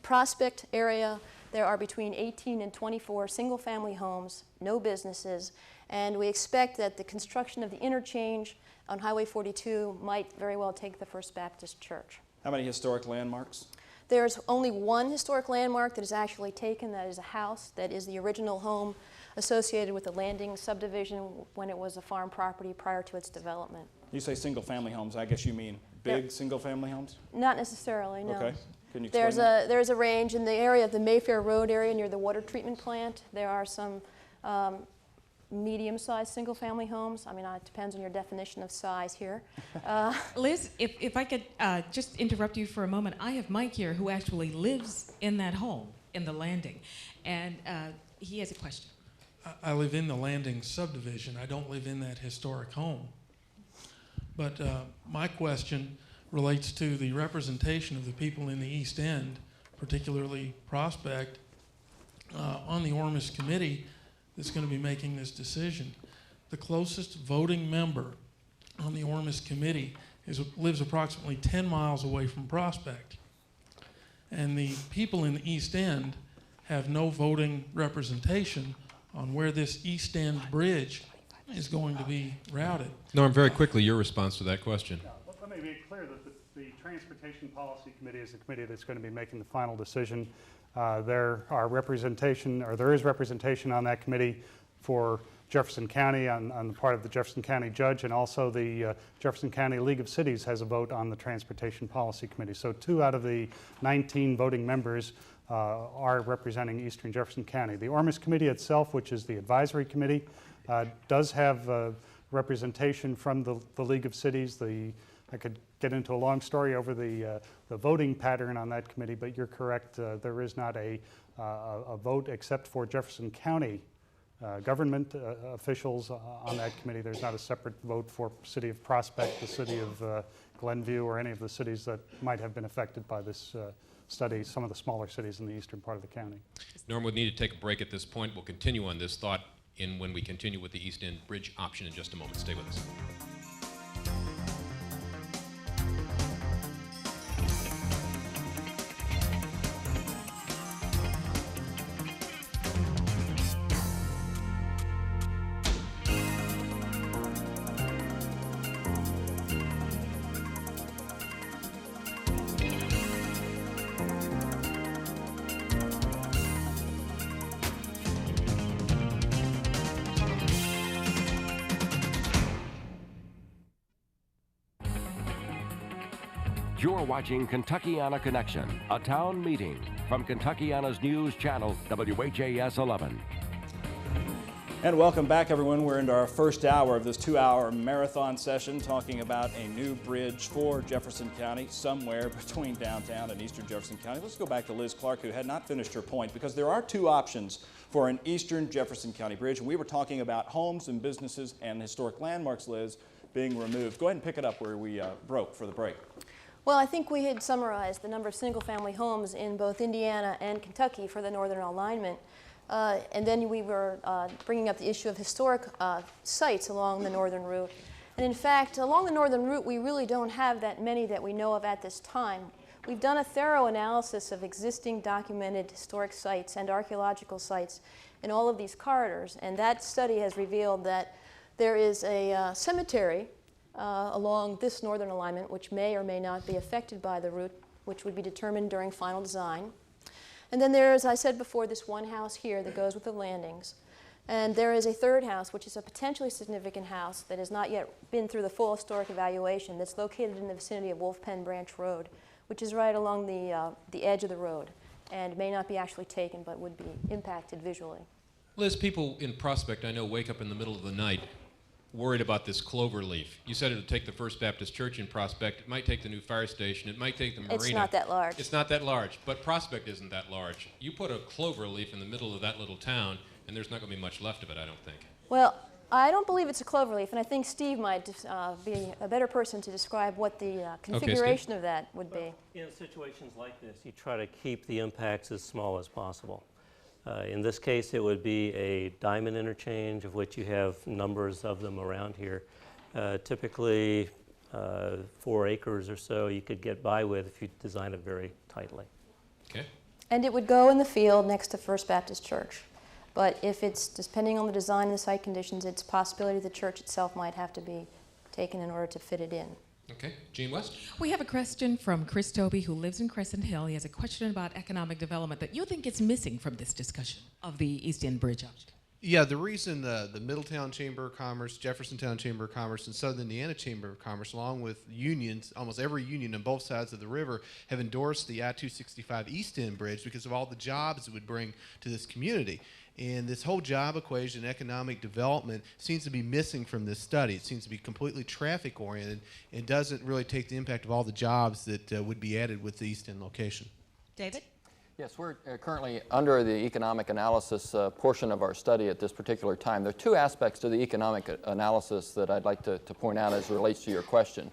Prospect area, there are between 18 and 24 single-family homes, no businesses, and we expect that the construction of the interchange on Highway 42 might very well take the First Baptist Church. How many historic landmarks? There's only one historic landmark that is actually taken. That is a house that is the original home associated with the Landing subdivision when it was a farm property prior to its development. You say single-family homes. I guess you mean big single-family homes? Not necessarily, no. Okay. Can you explain that? There's a range in the area of the Mayfair Road area near the water treatment plant. There are some medium-sized single-family homes. I mean, it depends on your definition of size here. Liz, if I could just interrupt you for a moment. I have Mike here who actually lives in that home in the Landing, and he has a question. I live in the Landing subdivision. I don't live in that historic home. But my question relates to the representation of the people in the East End, particularly Prospect, on the Ormus committee that's going to be making this decision. The closest voting member on the Ormus committee lives approximately 10 miles away from Prospect. And the people in the East End have no voting representation on where this East End bridge is going to be routed. Norm, very quickly, your response to that question. Let me be clear that the Transportation Policy Committee is the committee that's going to be making the final decision. There is representation on that committee for Jefferson County on the part of the Jefferson County judge, and also the Jefferson County League of Cities has a vote on the Transportation Policy Committee. So 2 out of the 19 voting members are representing Eastern Jefferson County. The Ormus Committee itself, which is the advisory committee, does have representation from the League of Cities. I could get into a long story over the voting pattern on that committee, but you're correct. There is not a vote except for Jefferson County government officials on that committee. There's not a separate vote for City of Prospect, the City of Glenview, or any of the cities that might have been affected by this study, some of the smaller cities in the eastern part of the county. Norm, we need to take a break at this point. We'll continue on this thought when we continue with the East End Bridge option in just a moment. Stay with us. You're watching Kentuckiana Connection, a town meeting from Kentuckiana's news channel, WHAS 11. And welcome back, everyone. We're into our first hour of this 2-hour marathon session talking about a new bridge for Jefferson County, somewhere between downtown and eastern Jefferson County. Let's go back to Liz Clark, who had not finished her point, because there are 2 options for an eastern Jefferson County bridge. And we were talking about homes and businesses and historic landmarks, Liz, being removed. Go ahead and pick it up where we broke for the break. Well, I think we had summarized the number of single-family homes in both Indiana and Kentucky for the northern alignment. And then we were bringing up the issue of historic sites along the northern route. And in fact, along the northern route, we really don't have that many that we know of at this time. We've done a thorough analysis of existing documented historic sites and archaeological sites in all of these corridors. And that study has revealed that there is a cemetery along this northern alignment, which may or may not be affected by the route, which would be determined during final design. And then there is, I said before, this one house here that goes with the landings. And there is a third house, which is a potentially significant house that has not yet been through the full historic evaluation, that's located in the vicinity of Wolf Pen Branch Road, which is right along the edge of the road, and may not be actually taken, but would be impacted visually. Liz, people in Prospect, I know, wake up in the middle of the night worried about this clover leaf. You said it would take the First Baptist Church in Prospect. It might take the new fire station. It might take the marina. It's not that large. It's not that large, but Prospect isn't that large. You put a clover leaf in the middle of that little town, and there's not going to be much left of it, I don't think. Well, I don't believe it's a clover leaf, and I think Steve might be a better person to describe what the configuration of that would be. In situations like this, you try to keep the impacts as small as possible. In this case, it would be a diamond interchange, of which you have numbers of them around here. Typically, 4 acres or so you could get by with if you design it very tightly. Okay. And it would go in the field next to First Baptist Church. But if it's, depending on the design and the site conditions, it's a possibility the church itself might have to be taken in order to fit it in. Okay. Gene West? We have a question from Chris Toby, who lives in Crescent Hill. He has a question about economic development that you think is missing from this discussion of the East End Bridge option. Yeah, the reason the Middletown Chamber of Commerce, Jeffersontown Chamber of Commerce, and Southern Indiana Chamber of Commerce, along with unions, almost every union on both sides of the river, have endorsed the I-265 East End Bridge because of all the jobs it would bring to this community. And this whole job equation, economic development, seems to be missing from this study. It seems to be completely traffic-oriented and doesn't really take the impact of all the jobs that would be added with the East End location. David? Yes, we're currently under the economic analysis portion of our study at this particular time. There are 2 aspects to the economic analysis that I'd like to point out as it relates to your question.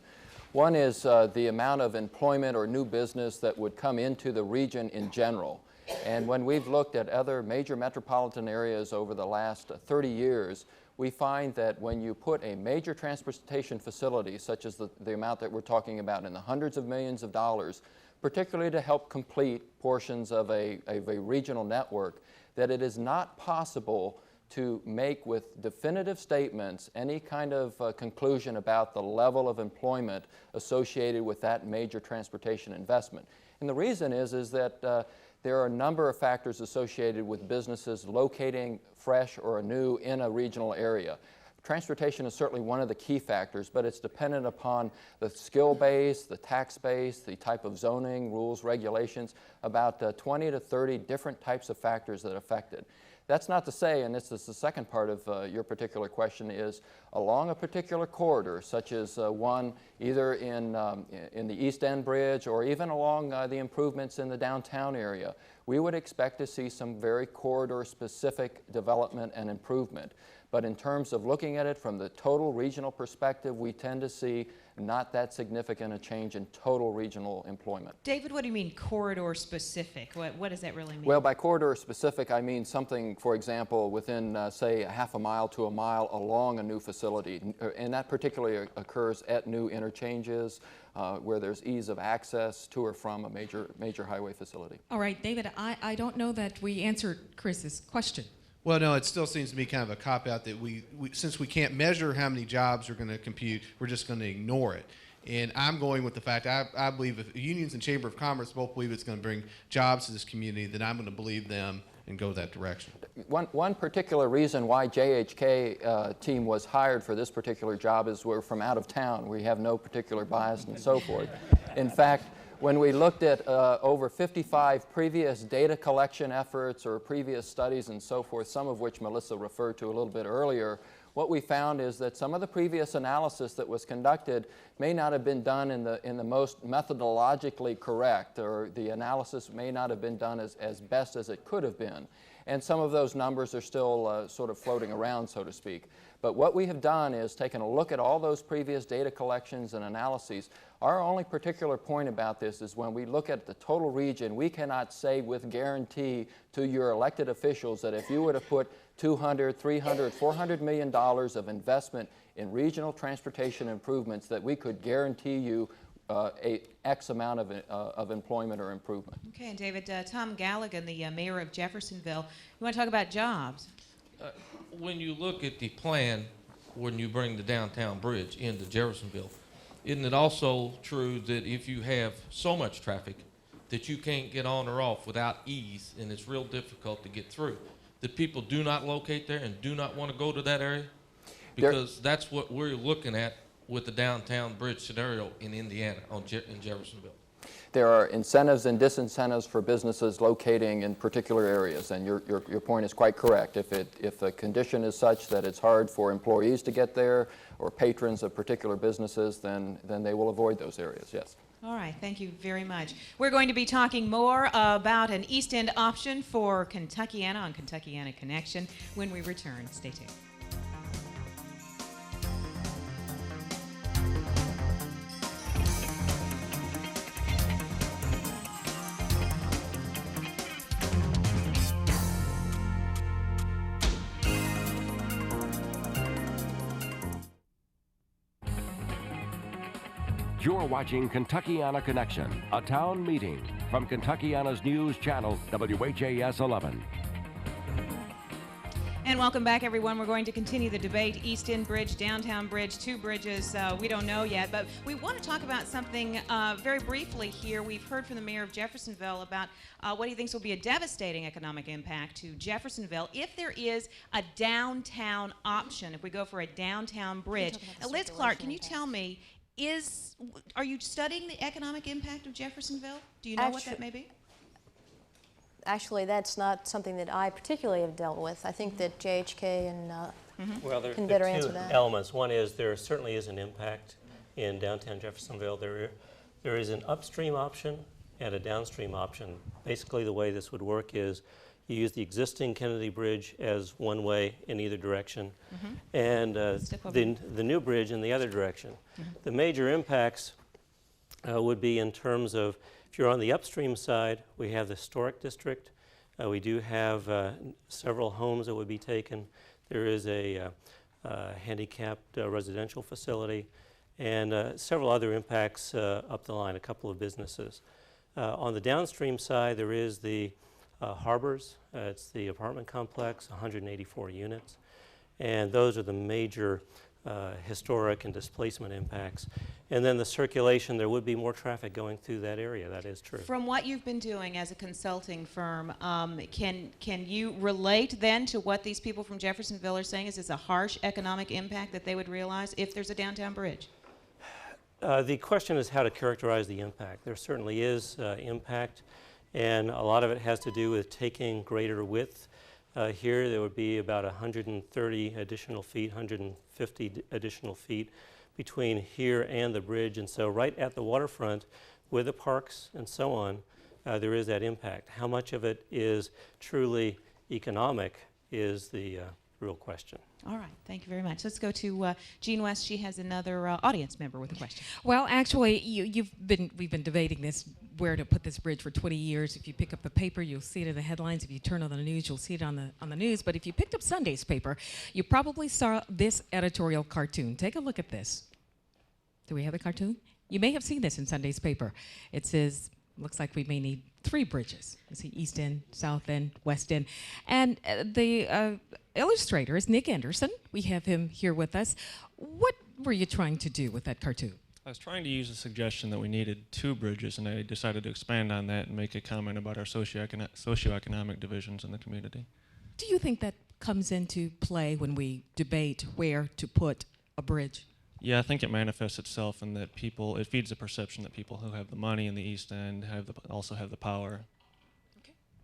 One is the amount of employment or new business that would come into the region in general. And when we've looked at other major metropolitan areas over the last 30 years, we find that when you put a major transportation facility, such as the amount that we're talking about in the hundreds of millions of dollars, particularly to help complete portions of a regional network, that it is not possible to make with definitive statements any kind of conclusion about the level of employment associated with that major transportation investment. And the reason is that there are a number of factors associated with businesses locating fresh or anew in a regional area. Transportation is certainly one of the key factors, but it's dependent upon the skill base, the tax base, the type of zoning, rules, regulations, about 20 to 30 different types of factors that affect it. That's not to say, and this is the second part of your particular question, is along a particular corridor, such as one either in the East End Bridge or even along the improvements in the downtown area, we would expect to see some very corridor-specific development and improvement. But in terms of looking at it from the total regional perspective, we tend to see not that significant a change in total regional employment. David, what do you mean corridor specific? What does that really mean? Well, by corridor specific, I mean something, for example, within, say, a half a mile to a mile along a new facility. And that particularly occurs at new interchanges where there's ease of access to or from a major highway facility. All right, David, I don't know that we answered Chris's question. Well, no, it still seems to me kind of a cop-out that since we can't measure how many jobs are going to compute, we're just going to ignore it. And I'm going with the fact I believe if unions and Chamber of Commerce both believe it's going to bring jobs to this community, then I'm going to believe them and go that direction. One particular reason why JHK team was hired for this particular job is we're from out of town. We have no particular bias and so forth. In fact, when we looked at over 55 previous data collection efforts or previous studies and so forth, some of which Melissa referred to a little bit earlier, what we found is that some of the previous analysis that was conducted may not have been done in the most methodologically correct, or the analysis may not have been done as best as it could have been. And some of those numbers are still sort of floating around, so to speak. But what we have done is taken a look at all those previous data collections and analyses. Our only particular point about this is when we look at the total region, we cannot say with guarantee to your elected officials that if you were to put $200, $300, $400 million of investment in regional transportation improvements, that we could guarantee you a X amount of employment or improvement. Okay, and David, Tom Galligan, the mayor of Jeffersonville, you want to talk about jobs? When you look at the plan, when you bring the downtown bridge into Jeffersonville, isn't it also true that if you have so much traffic that you can't get on or off without ease, and it's real difficult to get through, that people do not locate there and do not want to go to that area? Because that's what we're looking at with the downtown bridge scenario in Indiana, in Jeffersonville. There are incentives and disincentives for businesses locating in particular areas, and your point is quite correct. If the condition is such that it's hard for employees to get there or patrons of particular businesses, then they will avoid those areas, yes. All right, thank you very much. We're going to be talking more about an East End option for Kentuckiana on Kentuckiana Connection when we return. Stay tuned. You're watching Kentuckiana Connection, a town meeting from Kentuckiana's news channel, WHAS 11. And welcome back, everyone. We're going to continue the debate. East End Bridge, Downtown Bridge, two bridges. We don't know yet, but we want to talk about something very briefly here. We've heard from the mayor of Jeffersonville about what he thinks will be a devastating economic impact to Jeffersonville if there is a downtown option, if we go for a downtown bridge. Now, Liz Clark, can you tell me, are you studying the economic impact of Jeffersonville? Do you know what that may be? Actually, that's not something that I particularly have dealt with. I think that JHK and Well, there can better are answer two that. elements. One is there certainly is an impact in downtown Jeffersonville. There is an upstream option and a downstream option. Basically, the way this would work is you use the existing Kennedy Bridge as one way in either direction, and the new bridge in the other direction. The major impacts would be in terms of, if you're on the upstream side, we have the historic district. We do have several homes that would be taken. There is a handicapped residential facility, and several other impacts up the line, a couple of businesses. On the downstream side, there is the Harbors. It's the apartment complex, 184 units. And those are the major historic and displacement impacts. And then the circulation, there would be more traffic going through that area. That is true. From what you've been doing as a consulting firm, can you relate then to what these people from Jeffersonville are saying? Is this a harsh economic impact that they would realize if there's a downtown bridge? The question is how to characterize the impact. There certainly is impact, and a lot of it has to do with taking greater width. Here there would be about 130 additional feet, 150 additional feet between here and the bridge, and so right at the waterfront with the parks and so on, there is that impact. How much of it is truly economic is the real question. All right, thank you very much. Let's go to Jean West. She has another audience member with a question. Well, actually, we've been debating this, where to put this bridge for 20 years. If you pick up the paper, you'll see it in the headlines. If you turn on the news, you'll see it on the news. But if you picked up Sunday's paper, you probably saw this editorial cartoon. Take a look at this. Do we have a cartoon? You may have seen this in Sunday's paper. It says, looks like we may need 3 bridges. You see East End, South End, West End. And the illustrator is Nick Anderson. We have him here with us. What were you trying to do with that cartoon? I was trying to use a suggestion that we needed 2 bridges, and I decided to expand on that and make a comment about our socioeconomic divisions in the community. Do you think that comes into play when we debate where to put a bridge? Yeah, I think it manifests itself in that it feeds the perception that people who have the money in the East End also have the power.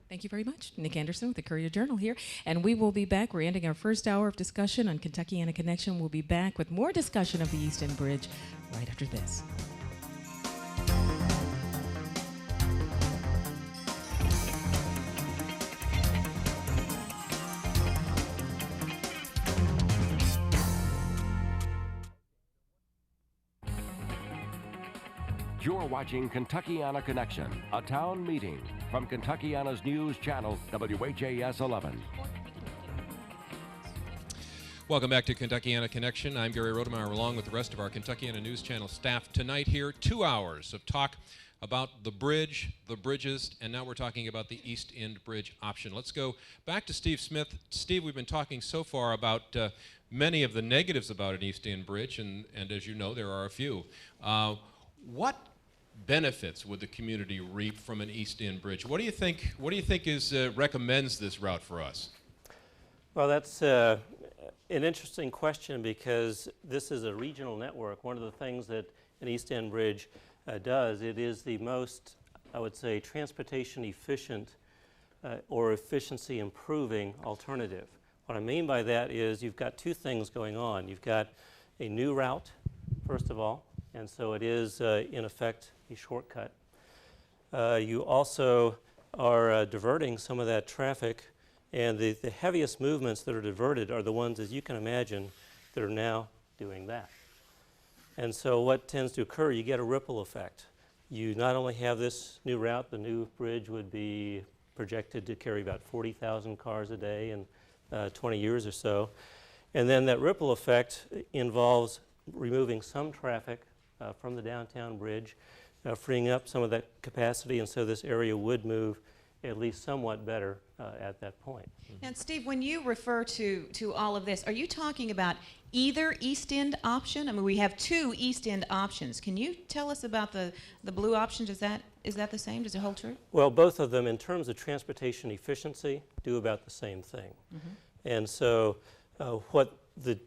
Thank you very much. Nick Anderson with the Courier-Journal here. And we will be back. We're ending our first hour of discussion on Kentuckiana Connection. We'll be back with more discussion of the East End Bridge right after this. You're watching Kentuckiana Connection, a town meeting from Kentuckiana's news channel, WHAS 11. Welcome back to Kentuckiana Connection. I'm Gary Rodemeyer along with the rest of our Kentuckiana News Channel staff. Tonight here, 2 hours of talk about the bridge, the bridges, and now we're talking about the East End Bridge option. Let's go back to Steve Smith. Steve, we've been talking so far about many of the negatives about an East End Bridge, and as you know, there are a few. What benefits would the community reap from an East End Bridge? What do you think recommends this route for us? Well, that's an interesting question because this is a regional network. One of the things that an East End Bridge does, it is the most, I would say, transportation efficient or efficiency improving alternative. What I mean by that is you've got 2 things going on. You've got a new route, first of all, and so it is in effect a shortcut. You also are diverting some of that traffic, and the heaviest movements that are diverted are the ones, as you can imagine, that are now doing that. And so what tends to occur, you get a ripple effect. You not only have this new route, the new bridge would be projected to carry about 40,000 cars a day in 20 years or so. And then that ripple effect involves removing some traffic from the downtown bridge, freeing up some of that capacity, and so this area would move at least somewhat better at that point. And Steve, when you refer to all of this, are you talking about either East End option? I mean, we have 2 East End options. Can you tell us about the blue option? Is that the same? Does it hold true? Well, both of them, in terms of transportation efficiency, do about the same thing. And so what the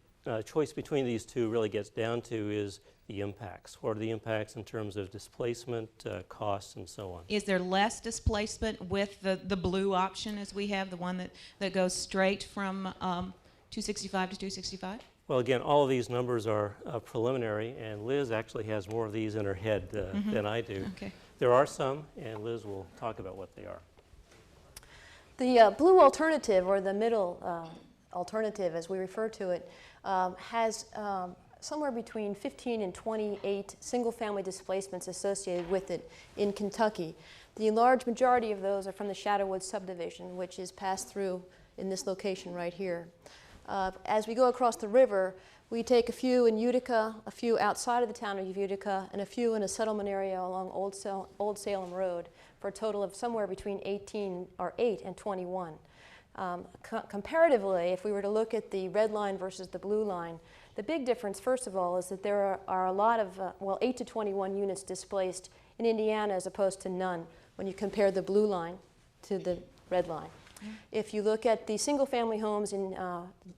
choice between these 2 really gets down to is the impacts. What are the impacts in terms of displacement, costs, and so on? Is there less displacement with the blue option as we have, the one that goes straight from 265 to 265? Well, again, all of these numbers are preliminary, and Liz actually has more of these in her head than I do. Okay. There are some, and Liz will talk about what they are. The blue alternative, or the middle alternative as we refer to it, has somewhere between 15 and 28 single-family displacements associated with it in Kentucky. The large majority of those are from the Shadowwood subdivision, which is passed through in this location right here. As we go across the river, we take a few in Utica, a few outside of the town of Utica, and a few in a settlement area along Old Salem Road, for a total of somewhere between 8 and 21. Comparatively, if we were to look at the red line versus the blue line, the big difference, first of all, is that there are a lot of, 8 to 21 units displaced in Indiana as opposed to none when you compare the blue line to the red line. If you look at the single-family homes in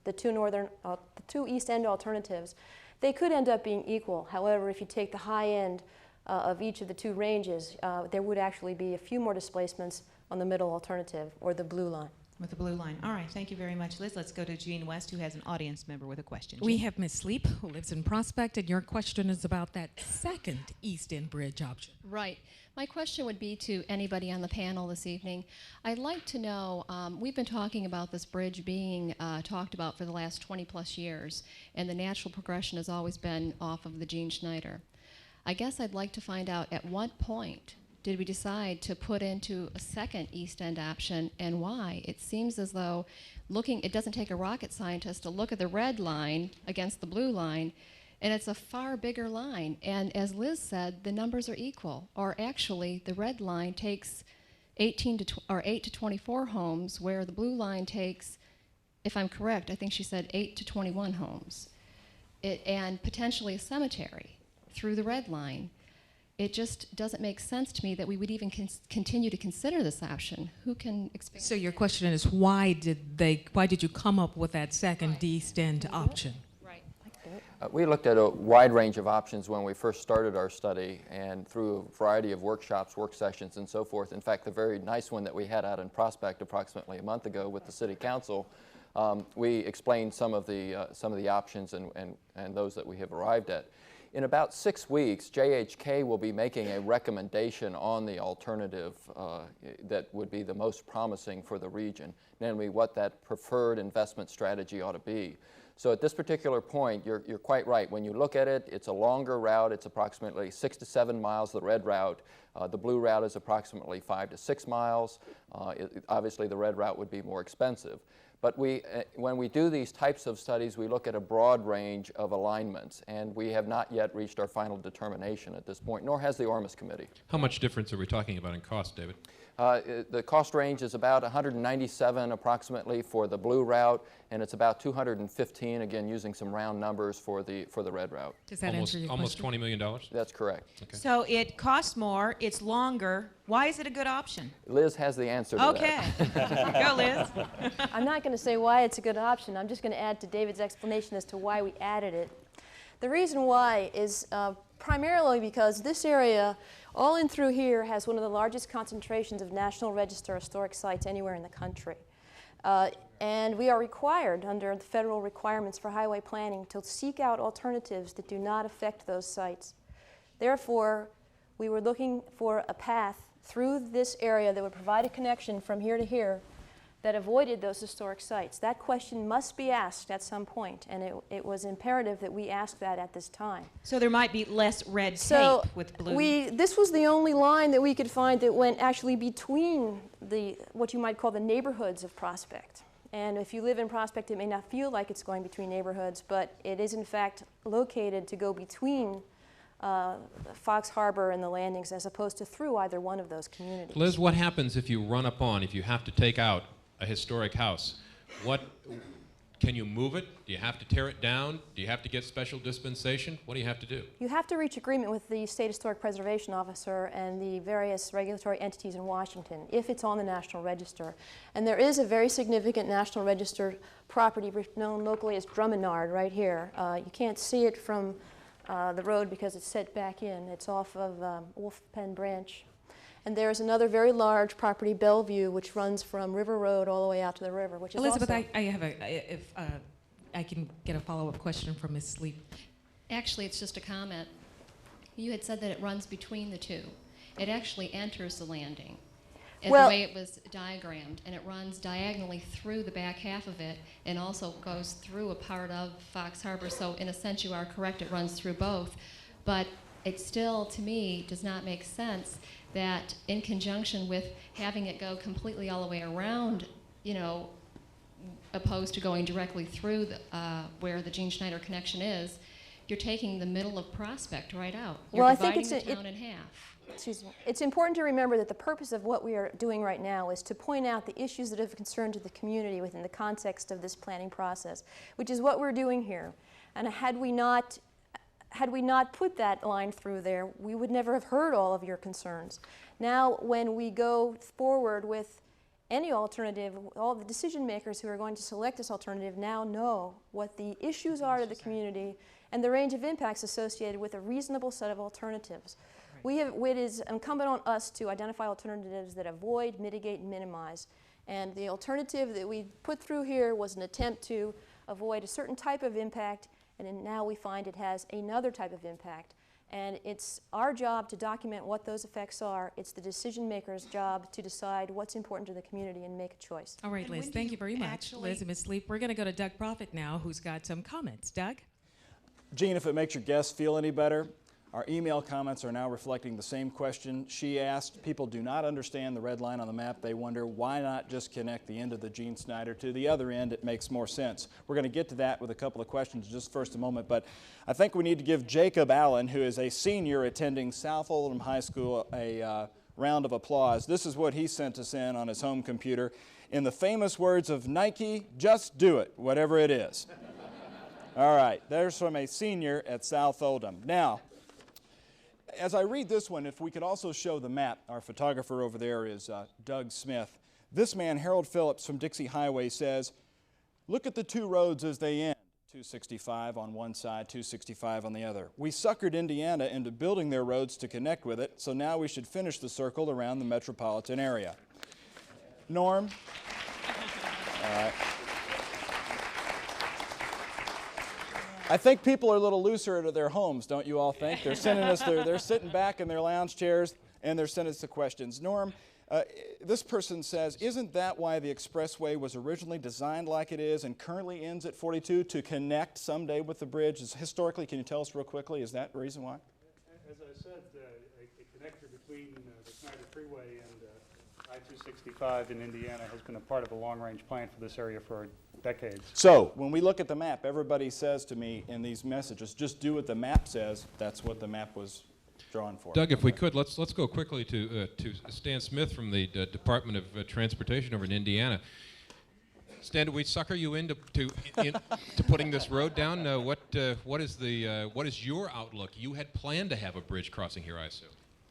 the two East End alternatives, they could end up being equal. However, if you take the high end of each of the two ranges, there would actually be a few more displacements on the middle alternative, or the blue line. With the blue line. All right, thank you very much, Liz. Let's go to Jean West, who has an audience member with a question. We Jean? have Ms. Sleep, who lives in Prospect, and your question is about that second East End Bridge option. Right. My question would be to anybody on the panel this evening. I'd like to know, we've been talking about this bridge being talked about for the last 20 plus years, and the natural progression has always been off of the Gene Schneider. I guess I'd like to find out, at what point did we decide to put into a second East End option, and why? It seems as though it doesn't take a rocket scientist to look at the red line against the blue line, and it's a far bigger line. And as Liz said, the numbers are equal. Or actually, the red line takes 8 to 24 homes, where the blue line takes, if I'm correct, I think she said 8 to 21 homes, and potentially a cemetery through the red line. It just doesn't make sense to me that we would even continue to consider this option. Who can explain? So your question is, why did you come up with that second East End option? Right. We looked at a wide range of options when we first started our study, and through a variety of workshops, work sessions, and so forth. In fact, the very nice one that we had out in Prospect approximately a month ago with the City Council, we explained some of the options and those that we have arrived at. In about 6 weeks, JHK will be making a recommendation on the alternative that would be the most promising for the region, namely what that preferred investment strategy ought to be. So at this particular point, you're quite right. When you look at it, it's a longer route. It's approximately 6 to 7 miles, the red route. The blue route is approximately 5 to 6 miles. Obviously, the red route would be more expensive. But when we do these types of studies, we look at a broad range of alignments, and we have not yet reached our final determination at this point, nor has the ORMUS Committee. How much difference are we talking about in cost, David? The cost range is about $197 approximately for the blue route, and it's about $215, again using some round numbers, for the red route. Does that answer your almost question? $20 million? That's correct. Okay. So it costs more, it's longer. Why is it a good option? Liz has the answer to that. Okay. Go, Liz. I'm not going to say why it's a good option. I'm just going to add to David's explanation as to why we added it. The reason why is primarily because this area, all in through here, has one of the largest concentrations of National Register historic sites anywhere in the country. And we are required, under the federal requirements for highway planning, to seek out alternatives that do not affect those sites. Therefore, we were looking for a path through this area that would provide a connection from here to here that avoided those historic sites. That question must be asked at some point, and it was imperative that we ask that at this time. So there might be less red tape with blue. This was the only line that we could find that went actually between what you might call the neighborhoods of Prospect. And if you live in Prospect, it may not feel like it's going between neighborhoods, but it is in fact located to go between Fox Harbor and the landings, as opposed to through either one of those communities. Liz, what happens if you if you have to take out a historic house? Can you move it? Do you have to tear it down? Do you have to get special dispensation? What do you have to do? You have to reach agreement with the State Historic Preservation Officer and the various regulatory entities in Washington if it's on the National Register. And there is a very significant National Register property known locally as Drummondard right here. You can't see it from the road because it's set back in. It's off of Wolf Pen Branch. And there's another very large property, Bellevue, which runs from River Road all the way out to the river, which is Elizabeth, also... if I can get a follow-up question from Ms. Sleep. Actually, it's just a comment. You had said that it runs between the two. It actually enters the landing, and the way it was diagrammed, and it runs diagonally through the back half of it, and also goes through a part of Fox Harbor. So in a sense, you are correct, it runs through both. But it still, to me, does not make sense that in conjunction with having it go completely all the way around, opposed to going directly through where the Gene Schneider connection is, you're taking the middle of Prospect right out. You're Well, I think dividing it's the town in half. Excuse me. It's important to remember that the purpose of what we are doing right now is to point out the issues that are of concern to the community within the context of this planning process, which is what we're doing here. And had we not put that line through there, we would never have heard all of your concerns. Now, when we go forward with any alternative, all the decision makers who are going to select this alternative now know what the issues are to the community and the range of impacts associated with a reasonable set of alternatives. It is incumbent on us to identify alternatives that avoid, mitigate, and minimize. And the alternative that we put through here was an attempt to avoid a certain type of impact, and then now we find it has another type of impact. And it's our job to document what those effects are. It's the decision maker's job to decide what's important to the community and make a choice. All right, Liz, thank you very much. Liz and Ms. Leap, we're going to go to Doug Proffitt now, who's got some comments. Doug? Jean, if it makes your guests feel any better, our email comments are now reflecting the same question she asked. People do not understand the red line on the map. They wonder, why not just connect the end of the Gene Snyder to the other end? It makes more sense. We're going to get to that with a couple of questions just first a moment, but I think we need to give Jacob Allen, who is a senior attending South Oldham High School, a round of applause. This is what he sent us in on his home computer. In the famous words of Nike, just do it, whatever it is. All right, there's from a senior at South Oldham. Now, as I read this one, if we could also show the map, our photographer over there is Doug Smith. This man, Harold Phillips from Dixie Highway, says, look at the two roads as they end, 265 on one side, 265 on the other. We suckered Indiana into building their roads to connect with it, so now we should finish the circle around the metropolitan area. Norm? All right. I think people are a little looser at their homes, don't you all think? They're sending us, they're sitting back in their lounge chairs and they're sending us the questions. Norm, this person says, isn't that why the expressway was originally designed like it is and currently ends at 42 to connect someday with the bridge? Historically, can you tell us real quickly, is that the reason why? As I said, a connector between the Snyder Freeway and I-265 in Indiana has been a part of a long-range plan for this area for decades. So, when we look at the map, everybody says to me in these messages, just do what the map says. That's what the map was drawn for. Doug, if we could, let's go quickly to Stan Smith from the Department of Transportation over in Indiana. Stan, did we sucker you into putting this road down? What is your outlook? You had planned to have a bridge crossing here, I assume.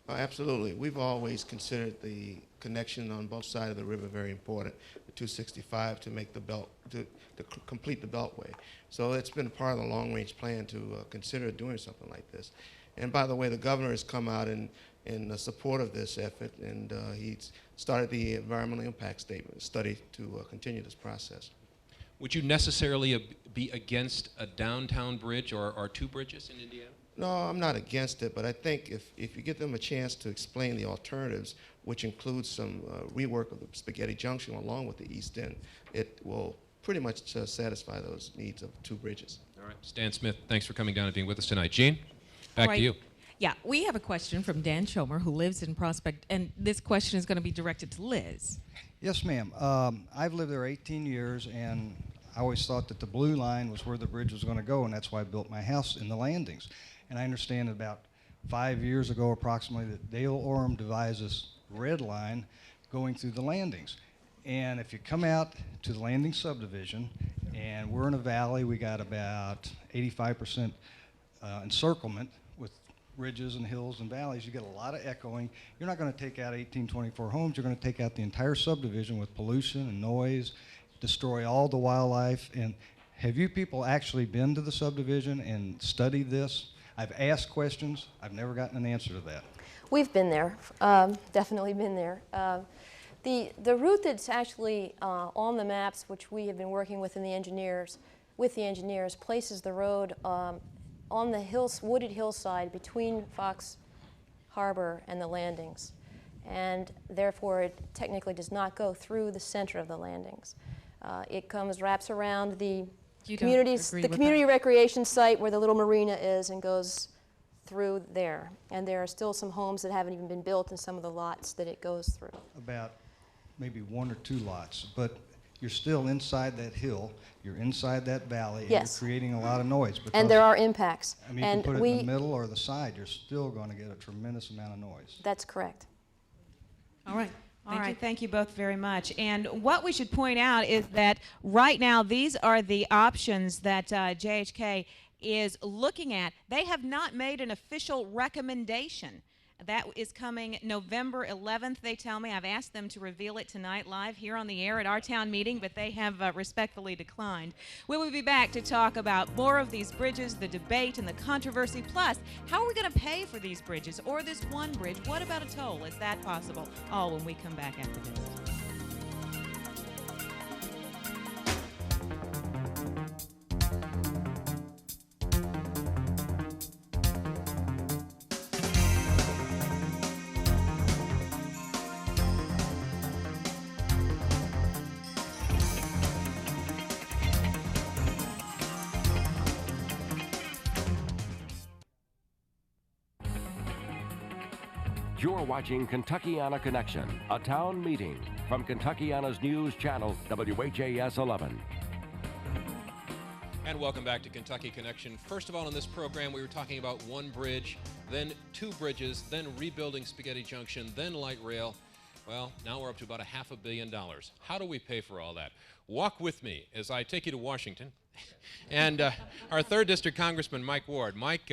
Absolutely. We've always considered the connection on both sides of the river very important. The 265 to make the belt, to complete the beltway. So it's been part of the long-range plan to consider doing something like this. And by the way, the governor has come out in support of this effort, and he's started the environmental impact statement study to continue this process. Would you necessarily be against a downtown bridge or two bridges in Indiana? No, I'm not against it, but I think if you give them a chance to explain the alternatives, which includes some rework of the Spaghetti Junction along with the East End, it will pretty much satisfy those needs of two bridges. All right. Stan Smith, thanks for coming down and being with us tonight. Jean, back to you. Yeah, we have a question from Dan Schomer, who lives in Prospect, and this question is going to be directed to Liz. Yes, ma'am. I've lived there 18 years, and I always thought that the blue line was where the bridge was going to go, and that's why I built my house in the landings. And I understand about 5 years ago approximately that Dale Orem devised this red line going through the landings. And if you come out to the landing subdivision, and we're in a valley, we got about 85% encirclement with ridges and hills and valleys. You get a lot of echoing. You're not going to take out 1824 homes. You're going to take out the entire subdivision with pollution and noise, destroy all the wildlife. And have you people actually been to the subdivision and studied this? I've asked questions. I've never gotten an answer to that. We've been there, definitely been there. The route that's actually on the maps, which we have been working with the engineers, places the road on the wooded hillside between Fox Harbor and the landings, and therefore it technically does not go through the center of the landings. It wraps around the community recreation site where the little marina is and goes through there. And there are still some homes that haven't even been built in some of the lots that it goes through. About maybe 1 or 2 lots. But you're still inside that hill, you're inside that valley, Yes. and you're creating a lot of noise. And there are impacts. I mean, you and can put it in the middle or the side, you're still going to get a tremendous amount of noise. That's correct. All right. All right, thank you both very much. And what we should point out is that right now these are the options that JHK is looking at. They have not made an official recommendation. That is coming November 11th, they tell me. I've asked them to reveal it tonight live here on the air at our town meeting, but they have respectfully declined. We will be back to talk about more of these bridges, the debate and the controversy, plus how are we going to pay for these bridges or this one bridge? What about a toll? Is that possible? All when we come back after this. You're watching Kentuckiana Connection, a town meeting from Kentuckiana's news channel, WHAS 11. And welcome back to Kentucky Connection. First of all, in this program, we were talking about one bridge, then two bridges, then rebuilding Spaghetti Junction, then light rail. Well, now we're up to about $500 million. How do we pay for all that? Walk with me as I take you to Washington. And our 3rd District Congressman, Mike Ward. Mike,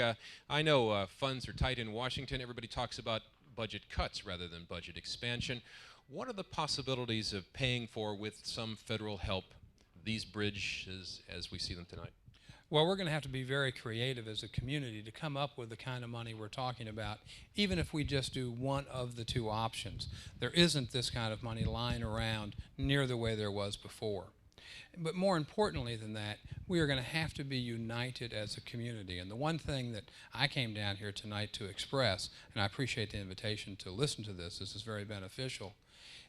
I know funds are tight in Washington. Everybody talks about budget cuts rather than budget expansion. What are the possibilities of paying for, with some federal help, these bridges as we see them tonight? Well, we're going to have to be very creative as a community to come up with the kind of money we're talking about, even if we just do one of the two options. There isn't this kind of money lying around near the way there was before. But more importantly than that, we are going to have to be united as a community. And the one thing that I came down here tonight to express, and I appreciate the invitation to listen to this is very beneficial,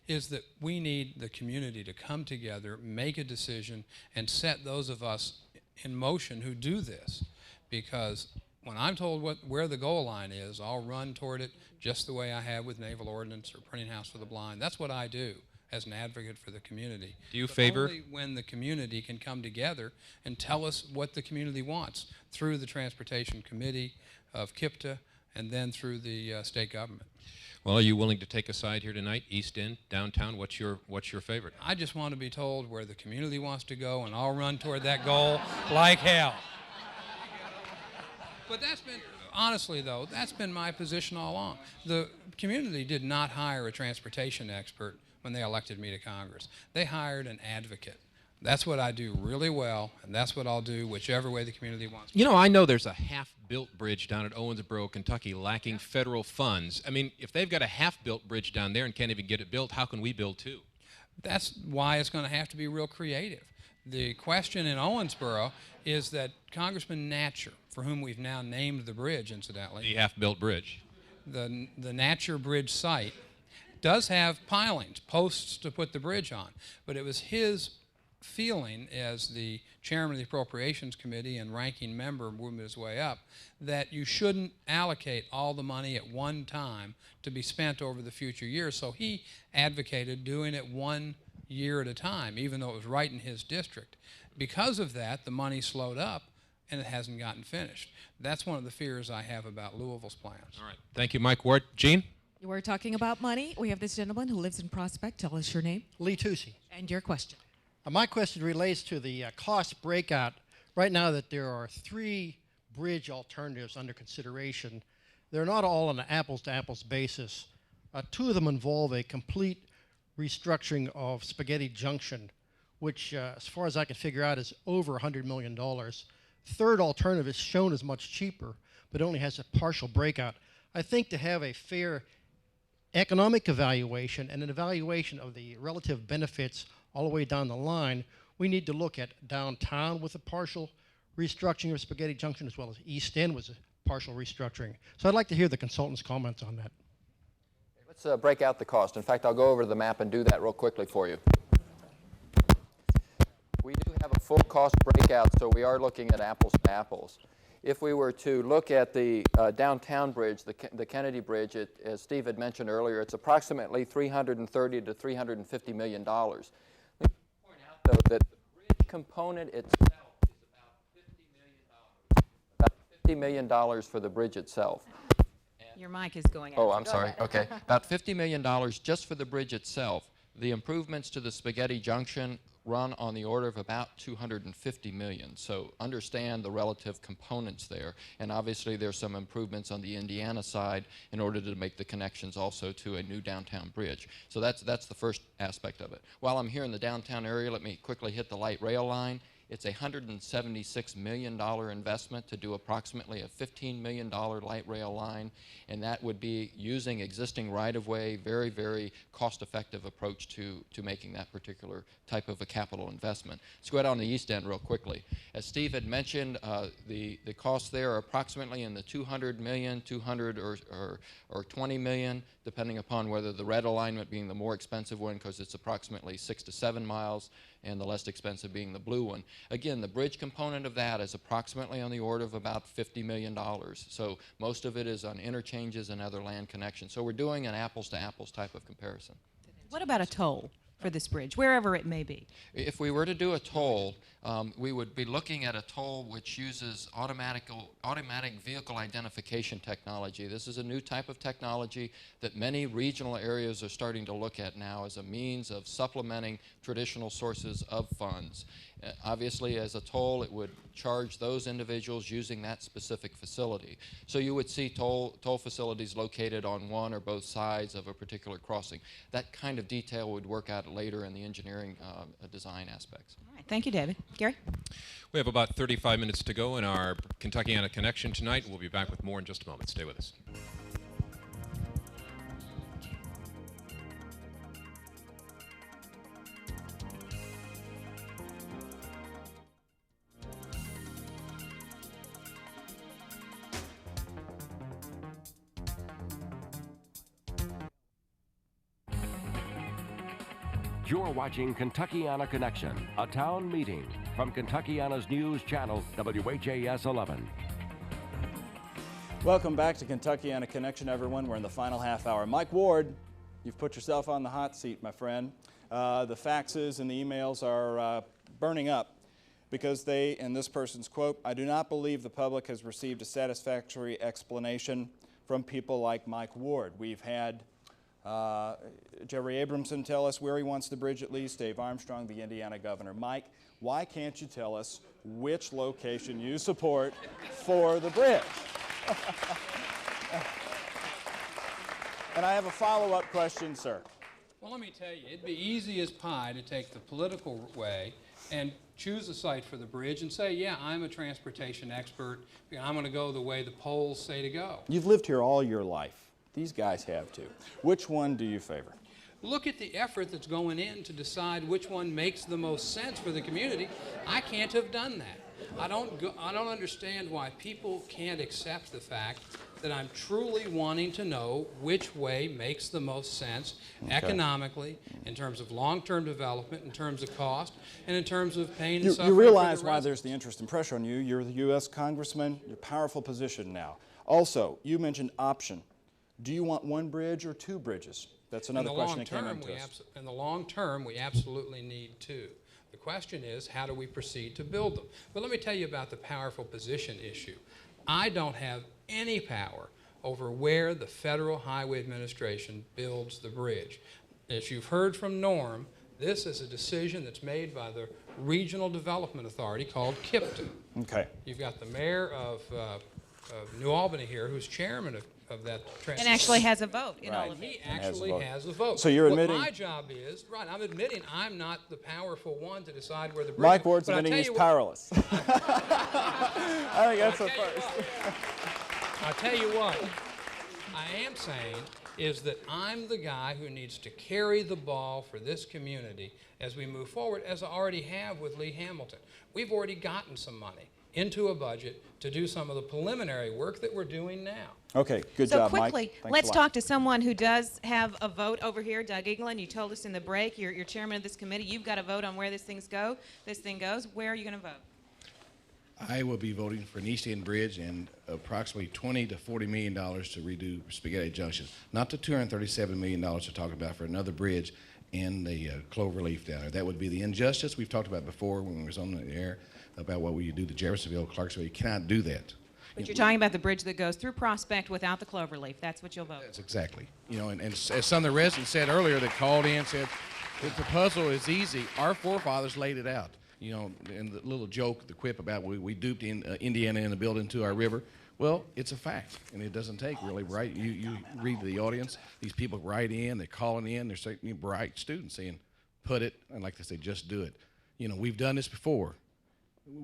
is that we need the community to come together, make a decision, and set those of us in motion who do this. Because when I'm told where the goal line is, I'll run toward it just the way I have with Naval Ordnance or Printing House for the Blind. That's what I do as an advocate for the community. Do you But favor? only when the community can come together and tell us what the community wants through the Transportation Committee of KIPTA and then through the state government. Well, are you willing to take a side here tonight? East End, downtown, what's your favorite? I just want to be told where the community wants to go, and I'll run toward that goal like hell. But that's been, honestly though, that's been my position all along. The community did not hire a transportation expert when they elected me to Congress. They hired an advocate. That's what I do really well, and that's what I'll do whichever way the community wants. You know, I know there's a half-built bridge down at Owensboro, Kentucky, lacking federal funds. I mean, if they've got a half-built bridge down there and can't even get it built, how can we build two? That's why it's going to have to be real creative. The question in Owensboro is that Congressman Natcher, for whom we've now named the bridge, incidentally. The half-built bridge. The Natcher Bridge site does have pilings, posts to put the bridge on, but it was his feeling as the chairman of the Appropriations Committee and ranking member moving his way up that you shouldn't allocate all the money at one time to be spent over the future years. So he advocated doing it 1 year at a time, even though it was right in his district. Because of that, the money slowed up and it hasn't gotten finished. That's one of the fears I have about Louisville's plans. All right. Thank you, Mike Ward. Gene? We're talking about money. We have this gentleman who lives in Prospect. Tell us your name. Lee Tucci. And your question. My question relates to the cost breakout. Right now that there are 3 bridge alternatives under consideration, they're not all on an apples-to-apples basis. 2 of them involve a complete restructuring of Spaghetti Junction, which, as far as I can figure out, is over $100 million. Third alternative is shown as much cheaper, but only has a partial breakout. I think to have a fair economic evaluation and an evaluation of the relative benefits all the way down the line, we need to look at downtown with a partial restructuring of Spaghetti Junction, as well as East End was a partial restructuring. So I'd like to hear the consultant's comments on that. Let's break out the cost. In fact, I'll go over to the map and do that real quickly for you. We do have a full cost breakout, so we are looking at apples to apples. If we were to look at the downtown bridge, the Kennedy Bridge, as Steve had mentioned earlier, it's approximately $330 to $350 million. Let me point though, that the bridge component itself is about $50 million for the bridge itself. Your mic is going out. Oh, I'm Go sorry. ahead. Okay. About $50 million just for the bridge itself. The improvements to the Spaghetti Junction run on the order of about $250 million. So understand the relative components there. And obviously there's some improvements on the Indiana side in order to make the connections also to a new downtown bridge. So that's the first aspect of it. While I'm here in the downtown area, let me quickly hit the light rail line. It's a $176 million investment to do approximately a $15 million light rail line, and that would be using existing right-of-way, very, very cost-effective approach to making that particular type of a capital investment. Let's go down the east end real quickly. As Steve had mentioned, the costs there are approximately in the $200 million, 200 or 20 million, depending upon whether the red alignment being the more expensive one, because it's approximately 6 to 7 miles, and the less expensive being the blue one. Again, the bridge component of that is approximately on the order of about $50 million. So most of it is on interchanges and other land connections. So we're doing an apples-to-apples type of comparison. What about a toll for this bridge, wherever it may be? If we were to do a toll, we would be looking at a toll which uses automatic vehicle identification technology. This is a new type of technology that many regional areas are starting to look at now as a means of supplementing traditional sources of funds. Obviously, as a toll, it would charge those individuals using that specific facility. So you would see toll facilities located on one or both sides of a particular crossing. That kind of detail would work out later in the engineering design aspects. All right, thank you, David. Gary? We have about 35 minutes to go in our Kentuckiana Connection tonight. We'll be back with more in just a moment. Stay with us. You're watching Kentuckiana Connection, a town meeting from Kentuckiana's news channel, WHAS 11. Welcome back to Kentuckiana Connection, everyone. We're in the final half hour. Mike Ward, you've put yourself on the hot seat, my friend. The faxes and the emails are burning up because they, in this person's quote, "I do not believe the public has received a satisfactory explanation from people like Mike Ward." We've had Jerry Abramson tell us where he wants the bridge at least, Dave Armstrong, the Indiana governor. Mike, why can't you tell us which location you support for the bridge? And I have a follow-up question, sir. Well, let me tell you, it'd be easy as pie to take the political way and choose a site for the bridge and say, yeah, I'm a transportation expert. I'm going to go the way the polls say to go. You've lived here all your life. These guys have too. Which one do you favor? Look at the effort that's going in to decide which one makes the most sense for the community. I can't have done that. I don't understand why people can't accept the fact that I'm truly wanting to know which way makes the most sense economically, in terms of long-term development, in terms of cost, and in terms of pain and suffering. You realize why there's the interest and pressure on you. You're the U.S. Congressman. You're a powerful position now. Also, you mentioned option. Do you want one bridge or two bridges? That's another question that came into us. In the long term, we absolutely need two. The question is, how do we proceed to build them? But let me tell you about the powerful position issue. I don't have any power over where the Federal Highway Administration builds the bridge. As you've heard from Norm, this is a decision that's made by the Regional Development Authority called KIPTA. Okay. You've got the mayor of New Albany here, who's chairman of that and actually has a vote in all of it. He actually has a vote. So you're admitting... What my job is, right, I'm admitting I'm not the powerful one to decide where the bridge... Mike Ward's admitting he's powerless. I think that's the first. I'll tell you what I am saying is that I'm the guy who needs to carry the ball for this community as we move forward, as I already have with Lee Hamilton. We've already gotten some money into a budget to do some of the preliminary work that we're doing now. Okay, good job, Mike. So quickly, let's talk to someone who does have a vote over here. Doug Eaglin, you told us in the break, you're chairman of this committee. You've got a vote on where this thing goes. Where are you going to vote? I will be voting for an East End Bridge and approximately $20 to $40 million to redo Spaghetti Junction. Not the $237 million we're talking about for another bridge and the cloverleaf down there. That would be the injustice we've talked about before when we was on the air about what we do to Jeffersonville, Clarksville. You cannot do that. But you're talking about the bridge that goes through Prospect without the cloverleaf. That's what you'll vote. That's exactly. You know, and as some of the residents said earlier that called in, said that the puzzle is easy. Our forefathers laid it out. You know, and the little joke, the quip about we duped Indiana into building to our river. Well, it's a fact, and it doesn't take really, right? You read the audience. These people write in, they're calling in, they're certainly bright students saying, put it, and like they say, just do it. You know, we've done this before.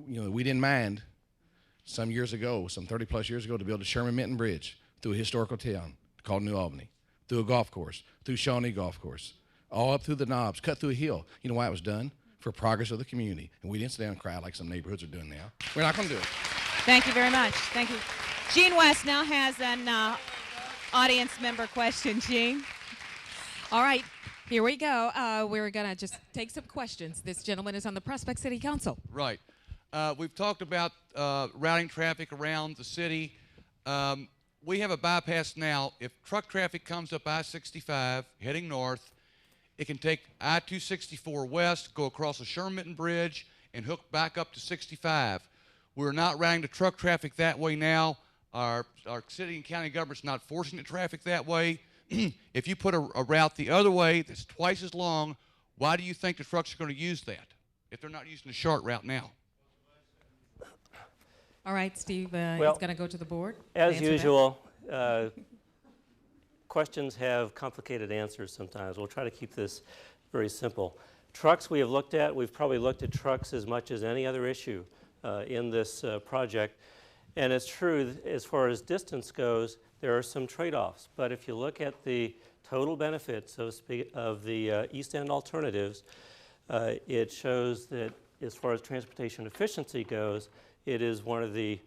You know, we didn't mind some years ago, some 30-plus years ago, to build a Sherman-Minton Bridge through a historical town called New Albany, through a golf course, through Shawnee Golf Course, all up through the knobs, cut through a hill. You know why it was done? For progress of the community. And we didn't sit down and cry like some neighborhoods are doing now. We're not going to do it. Thank you very much. Thank you. Gene West now has an audience member question. Gene? All right, here we go. We're going to just take some questions. This gentleman is on the Prospect City Council. Right. We've talked about routing traffic around the city. We have a bypass now. If truck traffic comes up I-65 heading north, it can take I-264 west, go across the Sherman-Minton Bridge, and hook back up to 65. We're not routing the truck traffic that way now. Our city and county government's not forcing the traffic that way. If you put a route the other way that's twice as long, why do you think the trucks are going to use that if they're not using the short route now? All right, Steve Well, is going to go to the board. As Answer that. usual, questions have complicated answers sometimes. We'll try to keep this very simple. Trucks we have looked at, we've probably looked at trucks as much as any other issue in this project. And it's true, as far as distance goes, there are some trade-offs. But if you look at the total benefits, so to speak, of the East End alternatives, it shows that as far as transportation efficiency goes, it is one of the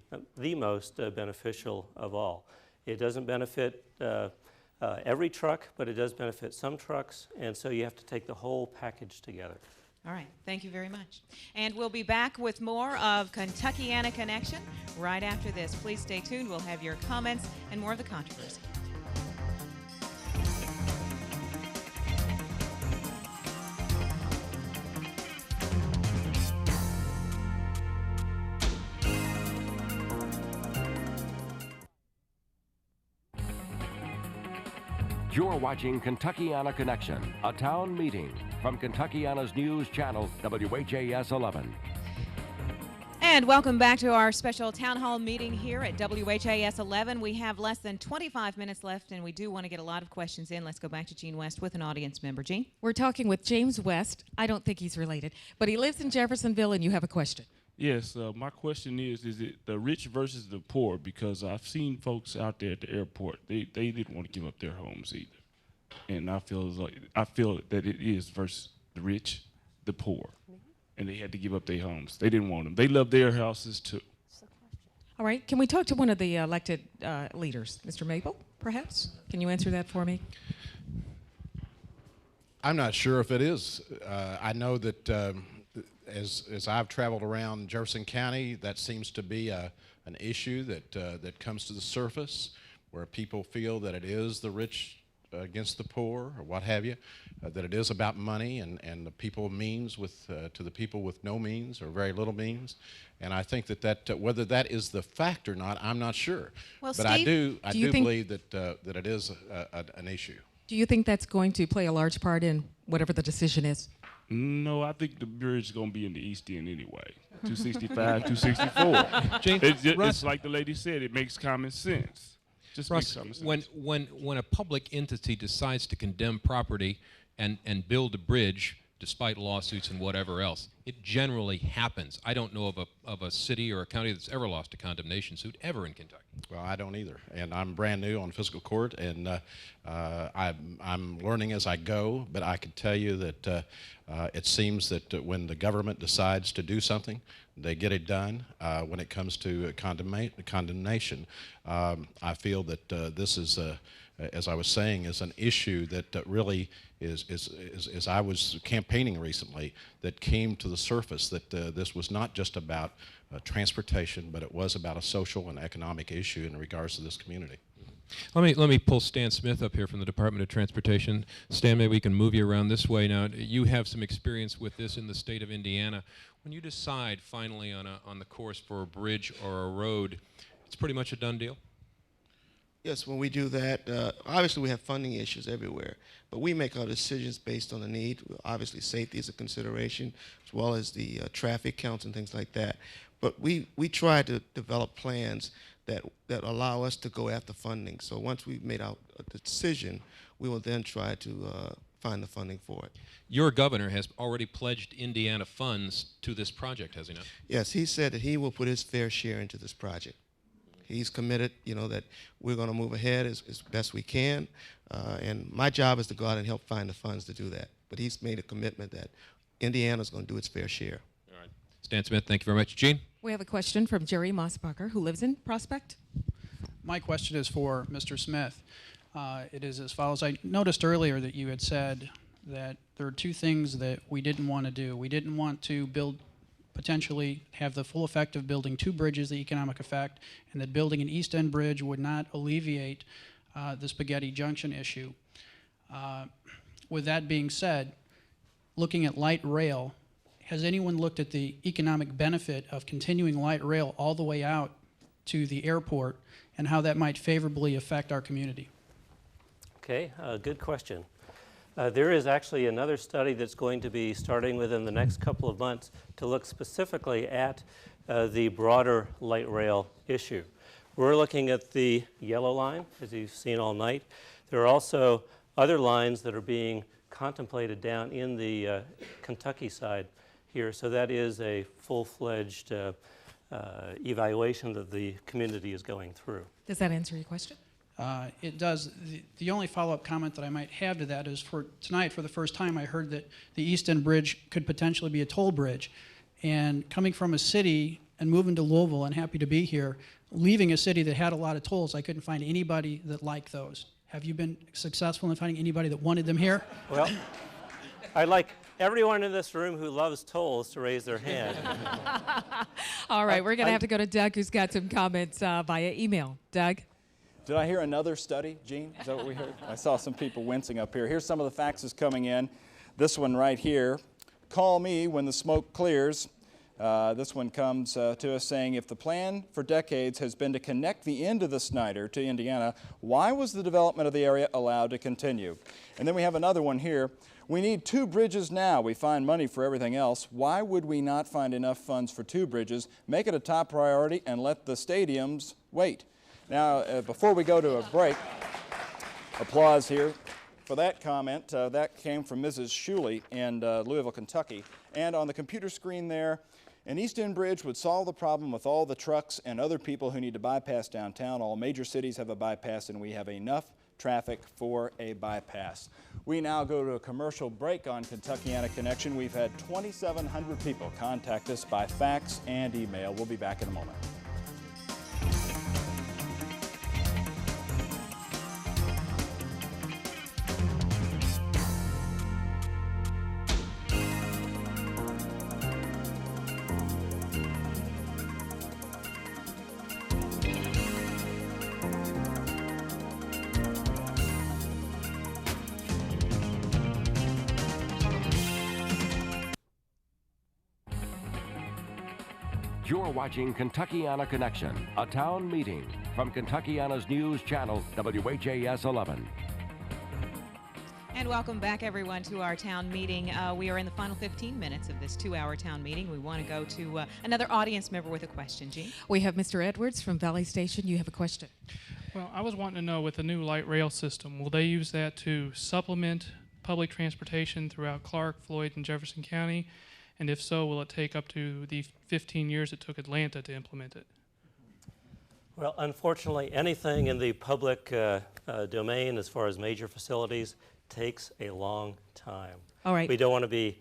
most beneficial of all. It doesn't benefit every truck, but it does benefit some trucks, and so you have to take the whole package together. All right, thank you very much. And we'll be back with more of Kentuckiana Connection right after this. Please stay tuned. We'll have your comments and more of the controversy. You're watching Kentuckiana Connection, a town meeting from Kentuckiana's news channel, WHAS 11. And welcome back to our special town hall meeting here at WHAS 11. We have less than 25 minutes left, and we do want to get a lot of questions in. Let's go back to Gene West with an audience member. Gene? We're talking with James West. I don't think he's related, but he lives in Jeffersonville, and you have a question. Yes, my question is it the rich versus the poor? Because I've seen folks out there at the airport, they didn't want to give up their homes either. And I feel that it is versus the rich, the poor. And they had to give up their homes. They didn't want them. They love their houses too. All right, can we talk to one of the elected leaders? Mr. Maple, perhaps? Can you answer that for me? I'm not sure if it is. I know that as I've traveled around Jefferson County, that seems to be an issue that comes to the surface, where people feel that it is the rich against the poor, or what have you, that it is about money and the people of means to the people with no means or very little means. And I think that whether that is the fact or not, I'm not sure. Well, but Steve, I do believe that it is an issue. Do you think that's going to play a large part in whatever the decision is? No, I think the bridge is going to be in the East End anyway. 265, 264. It's like the lady said, it makes common sense. Just Russ, makes common sense. when a public entity decides to condemn property and build a bridge, despite lawsuits and whatever else, it generally happens. I don't know of a city or a county that's ever lost a condemnation suit ever in Kentucky. Well, I don't either, and I'm brand new on fiscal court, and I'm learning as I go. But I can tell you that it seems that when the government decides to do something, they get it done. When it comes to condemnation, I feel that this is, as I was saying, is an issue that really is I was campaigning recently, that came to the surface that this was not just about transportation, but it was about a social and economic issue in regards to this community. Let me pull Stan Smith up here from the Department of Transportation. Stan, maybe we can move you around this way now. You have some experience with this in the state of Indiana. When you decide finally on the course for a bridge or a road, it's pretty much a done deal? Yes, when we do that, obviously we have funding issues everywhere, but we make our decisions based on the need. Obviously safety is a consideration, as well as the traffic counts and things like that. But we try to develop plans that allow us to go after funding. So once we've made our decision, we will then try to find the funding for it. Your governor has already pledged Indiana funds to this project, has he not? Yes, he said that he will put his fair share into this project. He's committed, that we're going to move ahead as best we can, and my job is to go out and help find the funds to do that. But he's made a commitment that Indiana's going to do its fair share. All right. Stan Smith, thank you very much. Gene? We have a question from Jerry Mossbacher, who lives in Prospect. My question is for Mr. Smith. It is as follows. I noticed earlier that you had said that there are two things that we didn't want to do. We didn't want to potentially have the full effect of building two bridges, the economic effect, and that building an East End bridge would not alleviate the Spaghetti Junction issue. With that being said, looking at light rail, has anyone looked at the economic benefit of continuing light rail all the way out to the airport and how that might favorably affect our community? Okay, good question. There is actually another study that's going to be starting within the next couple of months to look specifically at the broader light rail issue. We're looking at the yellow line, as you've seen all night. There are also other lines that are being contemplated down in the Kentucky side here, so that is a full-fledged evaluation that the community is going through. Does that answer your question? It does. The only follow-up comment that I might have to that is for tonight, for the first time, I heard that the East End Bridge could potentially be a toll bridge. And coming from a city and moving to Louisville, and happy to be here, leaving a city that had a lot of tolls, I couldn't find anybody that liked those. Have you been successful in finding anybody that wanted them here? Well, I'd like everyone in this room who loves tolls to raise their hand. All right, we're going to have to go to Doug, who's got some comments via email. Doug? Did I hear another study, Gene? Is that what we heard? I saw some people wincing up here. Here's some of the faxes coming in. This one right here. Call me when the smoke clears. This one comes to us saying, if the plan for decades has been to connect the end of the Snyder to Indiana, why was the development of the area allowed to continue? And then we have another one here. We need two bridges now. We find money for everything else. Why would we not find enough funds for two bridges? Make it a top priority and let the stadiums wait. Now, before we go to a break, applause here for that comment. That came from Mrs. Shuley in Louisville, Kentucky. And on the computer screen there, an East End Bridge would solve the problem with all the trucks and other people who need to bypass downtown. All major cities have a bypass, and we have enough traffic for a bypass. We now go to a commercial break on Kentuckiana Connection. We've had 2,700 people contact us by fax and email. We'll be back in a moment. You're watching Kentuckiana Connection, a town meeting from Kentuckiana's news channel, WHAS 11. And welcome back, everyone, to our town meeting. We are in the final 15 minutes of this 2-hour town meeting. We want to go to another audience member with a question. Gene? We have Mr. Edwards from Valley Station. You have a question. Well, I was wanting to know, with the new light rail system, will they use that to supplement public transportation throughout Clark, Floyd, and Jefferson County? And if so, will it take up to the 15 years it took Atlanta to implement it? Well, unfortunately, anything in the public domain as far as major facilities takes a long time. All right. We don't want to be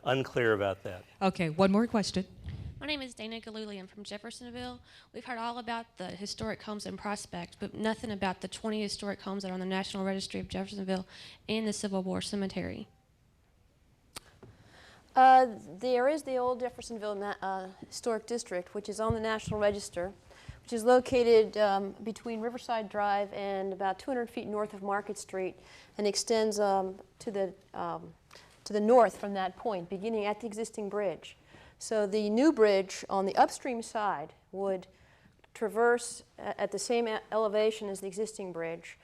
unclear about that. Okay, one more question. My name is Dana Galuli. I'm from Jeffersonville. We've heard all about the historic homes in Prospect, but nothing about the 20 historic homes that are on the National Registry of Jeffersonville and the Civil War Cemetery. There is the old Jeffersonville Historic District, which is on the National Register, which which is located between Riverside Drive and about 200 feet north of Market Street, and extends to the north from that point, beginning at the existing bridge. So the new bridge on the upstream side would traverse at the same elevation as the existing bridge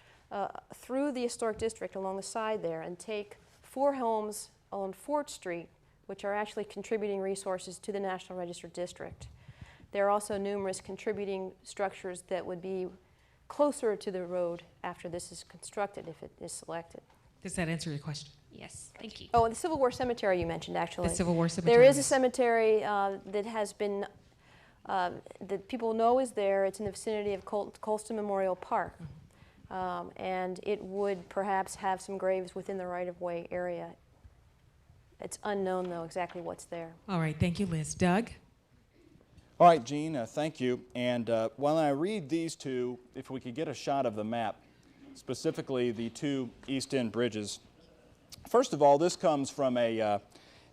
through the historic district along the side there and take 4 homes on Fort Street, which are actually contributing resources to the National Register District. There are also numerous contributing structures that would be closer to the road after this is constructed, if it is selected. Does that answer your question? Yes, thank you. Oh, and the Civil War Cemetery you mentioned, actually. The Civil War Cemetery. There is a cemetery that has been, that people know is there. It's in the vicinity of Colston Memorial Park. And it would perhaps have some graves within the right-of-way area. It's unknown, though, exactly what's there. All right, thank you, Liz. Doug? All right, Gene, thank you. And while I read these two, if we could get a shot of the map, specifically the 2 East End bridges. First of all, this comes from a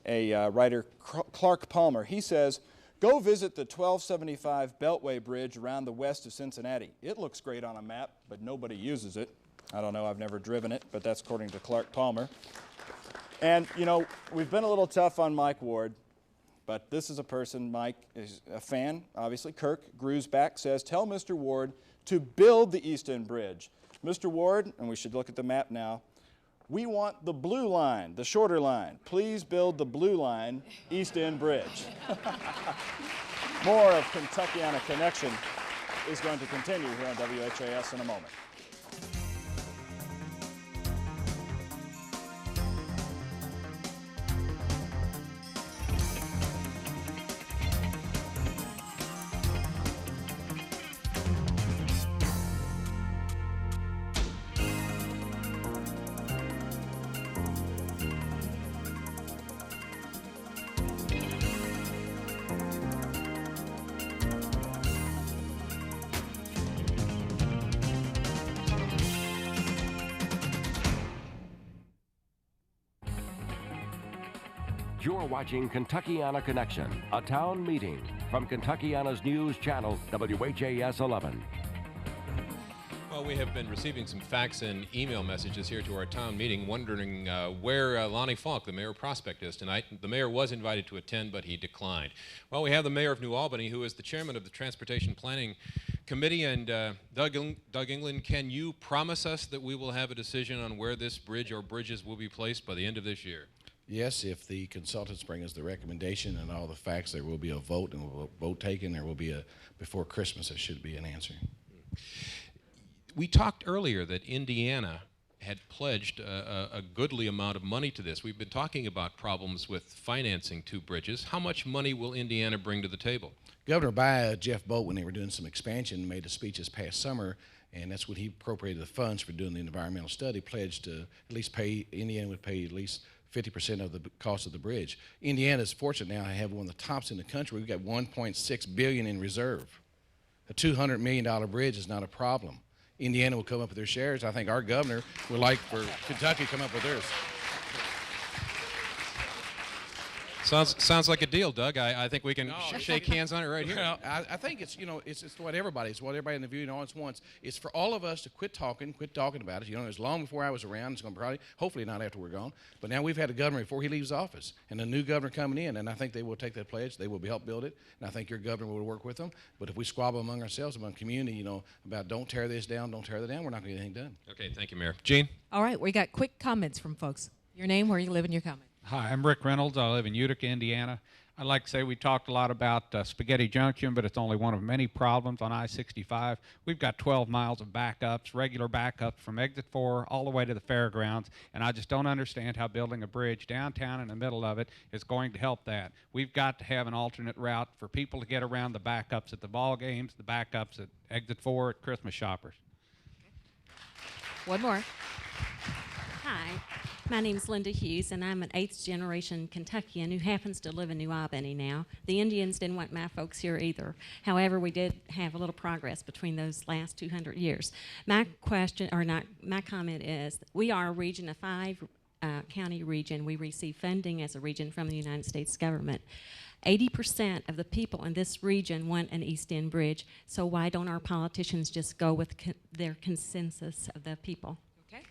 writer, Clark Palmer. He says, "Go visit the 1275 Beltway Bridge around the west of Cincinnati. It looks great on a map, but nobody uses it." I don't know, I've never driven it, but that's according to Clark Palmer. And, you know, we've been a little tough on Mike Ward, but this is a person, Mike is a fan, obviously. Kirk Grusback says, "Tell Mr. Ward to build the East End Bridge. Mr. Ward," and we should look at the map now, "we want the blue line, the shorter line. Please build the blue line East End Bridge." More of Kentuckiana Connection is going to continue here on WHAS in a moment. You're watching Kentuckiana Connection, a town meeting from Kentuckiana's news channel, WHAS 11. Well, we have been receiving some fax and email messages here to our town meeting wondering where Lonnie Falk, the mayor of Prospect, is tonight. The mayor was invited to attend, but he declined. Well, we have the mayor of New Albany, who is the chairman of the Transportation Planning Committee, and Doug England, can you promise us that we will have a decision on where this bridge or bridges will be placed by the end of this year? Yes, if the consultants bring us the recommendation and all the facts, there will be a vote, and a vote taken. There will be before Christmas, there should be an answer. We talked earlier that Indiana had pledged a goodly amount of money to this. We've been talking about problems with financing 2 bridges. How much money will Indiana bring to the table? Governor Baia, Jeff Boat, when they were doing some expansion, made a speech this past summer, and that's what he appropriated the funds for doing the environmental study, pledged to at least pay, Indiana would pay at least 50% of the cost of the bridge. Indiana is fortunate now to have one of the tops in the country. We've got $1.6 billion in reserve. A $200 million bridge is not a problem. Indiana will come up with their shares. I think our governor would like for Kentucky to come up with theirs. Sounds like a deal, Doug. I think we can shake hands on it right here. Well, I think it's, you know, it's what everybody in the viewing audience wants. It's for all of us to quit talking about it. You know, it's long before I was around. It's going to probably, hopefully not after we're gone. But now we've had a governor before he leaves office, and a new governor coming in, and I think they will take that pledge. They will help build it, and I think your governor will work with them. But if we squabble among ourselves, among community, you know, about don't tear this down, don't tear that down, we're not going to get anything done. Okay, thank you, Mayor. Gene? All right, we got quick comments from folks. Your name, where you live, and your comment. Hi, I'm Rick Reynolds. I live in Utica, Indiana. I'd like to say we talked a lot about Spaghetti Junction, but it's only one of many problems on I-65. We've got 12 miles of backups, regular backups from Exit 4 all the way to the fairgrounds, and I just don't understand how building a bridge downtown in the middle of it is going to help that. We've got to have an alternate route for people to get around the backups at the ball games, the backups at Exit 4 at Christmas shoppers. One more. Hi, my name's Linda Hughes, and I'm an 8th generation Kentuckian who happens to live in New Albany now. The Indians didn't want my folks here either. However, we did have a little progress between those last 200 years. My comment is, we are a region of 5 county region. We receive funding as a region from the United States government. 80% of the people in this region want an East End bridge, so why don't our politicians just go with their consensus of the people? Okay.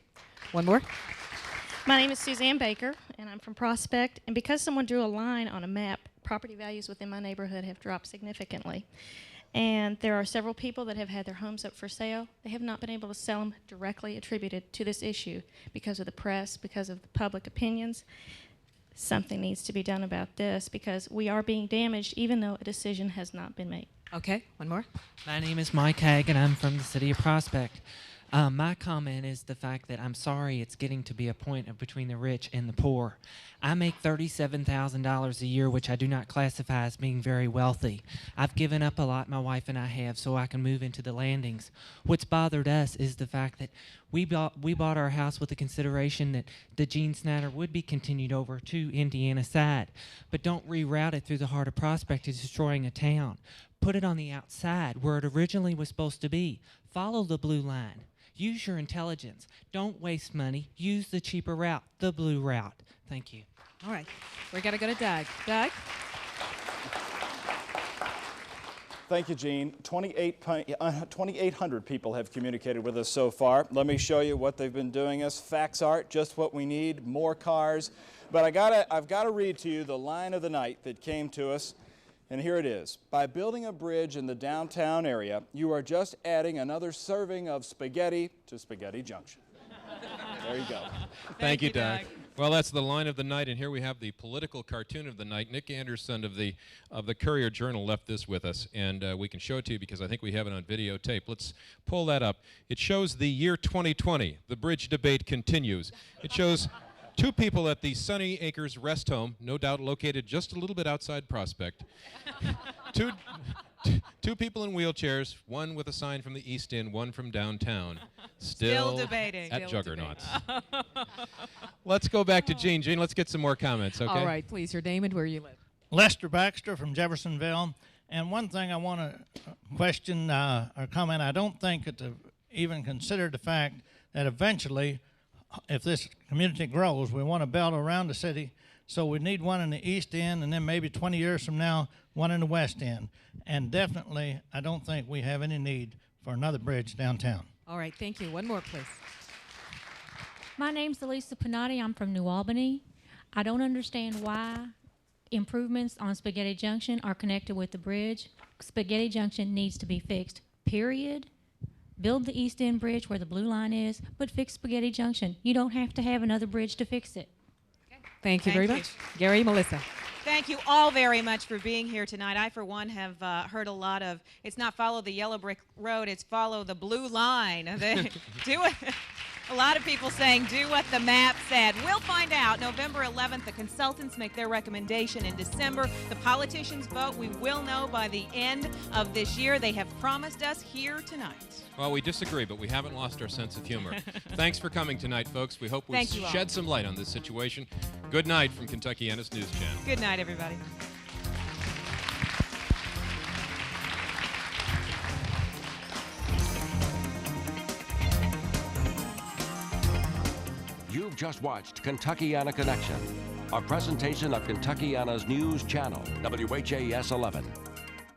One more. My name is Suzanne Baker, and I'm from Prospect. And because someone drew a line on a map, property values within my neighborhood have dropped significantly. And there are several people that have had their homes up for sale. They have not been able to sell them directly attributed to this issue because of the press, because of the public opinions. Something needs to be done about this because we are being damaged even though a decision has not been made. Okay, one more. My name is Mike Haig, and I'm from the city of Prospect. My comment is the fact that I'm sorry it's getting to be a point of between the rich and the poor. I make $37,000 a year, which I do not classify as being very wealthy. I've given up a lot, my wife and I have, so I can move into the landings. What's bothered us is the fact that we bought our house with the consideration that the Gene Snyder would be continued over to Indiana side. But don't reroute it through the heart of Prospect to destroying a town. Put it on the outside where it originally was supposed to be. Follow the blue line. Use your intelligence. Don't waste money. Use the cheaper route, the blue route. Thank you. All right. We're going to go to Doug. Doug? Thank you, Gene. 2,800 people have communicated with us so far. Let me show you what they've been doing us. Facts art, just what we need, more cars. But I've got to read to you the line of the night that came to us. And here it is. By building a bridge in the downtown area, you are just adding another serving of spaghetti to Spaghetti Junction. There you go. Thank you, Doug. Well, that's the line of the night, and here we have the political cartoon of the night. Nick Anderson of the Courier Journal left this with us, and we can show it to you because I think we have it on videotape. Let's pull that up. It shows the year 2020. The bridge debate continues. It shows two people at the Sunny Acres Rest Home, no doubt located just a little bit outside Prospect. Two people in wheelchairs, one with a sign from the East End, one from downtown. Still debating. At Juggernauts. Let's go back to Gene. Gene, let's get some more comments, okay? All right, please, your name and where you live. Lester Baxter from Jeffersonville. And one thing I want to question or comment, I don't think it even considered the fact that eventually, if this community grows, we want to build around the city. So we need one in the East End, and then maybe 20 years from now, one in the West End. And definitely, I don't think we have any need for another bridge downtown. All right, thank you. One more, please. My name's Elisa Panatti. I'm from New Albany. I don't understand why improvements on Spaghetti Junction are connected with the bridge. Spaghetti Junction needs to be fixed, period. Build the East End Bridge where the blue line is, but fix Spaghetti Junction. You don't have to have another bridge to fix it. Thank you very much. Gary, Melissa. Thank you all very much for being here tonight. I, for one, have heard a lot of, it's not follow the yellow brick road, it's follow the blue line. Do it. A lot of people saying, do what the map said. We'll find out. November 11th, the consultants make their recommendation in December. The politicians vote. We will know by the end of this year. They have promised us here tonight. Well, we disagree, but we haven't lost our sense of humor. Thanks for coming tonight, folks. We hope we shed some light on this situation. Good night from Kentuckiana's News Channel. Good night, everybody. You've just watched Kentuckiana Connection, a presentation of Kentuckiana's News Channel, WHAS 11.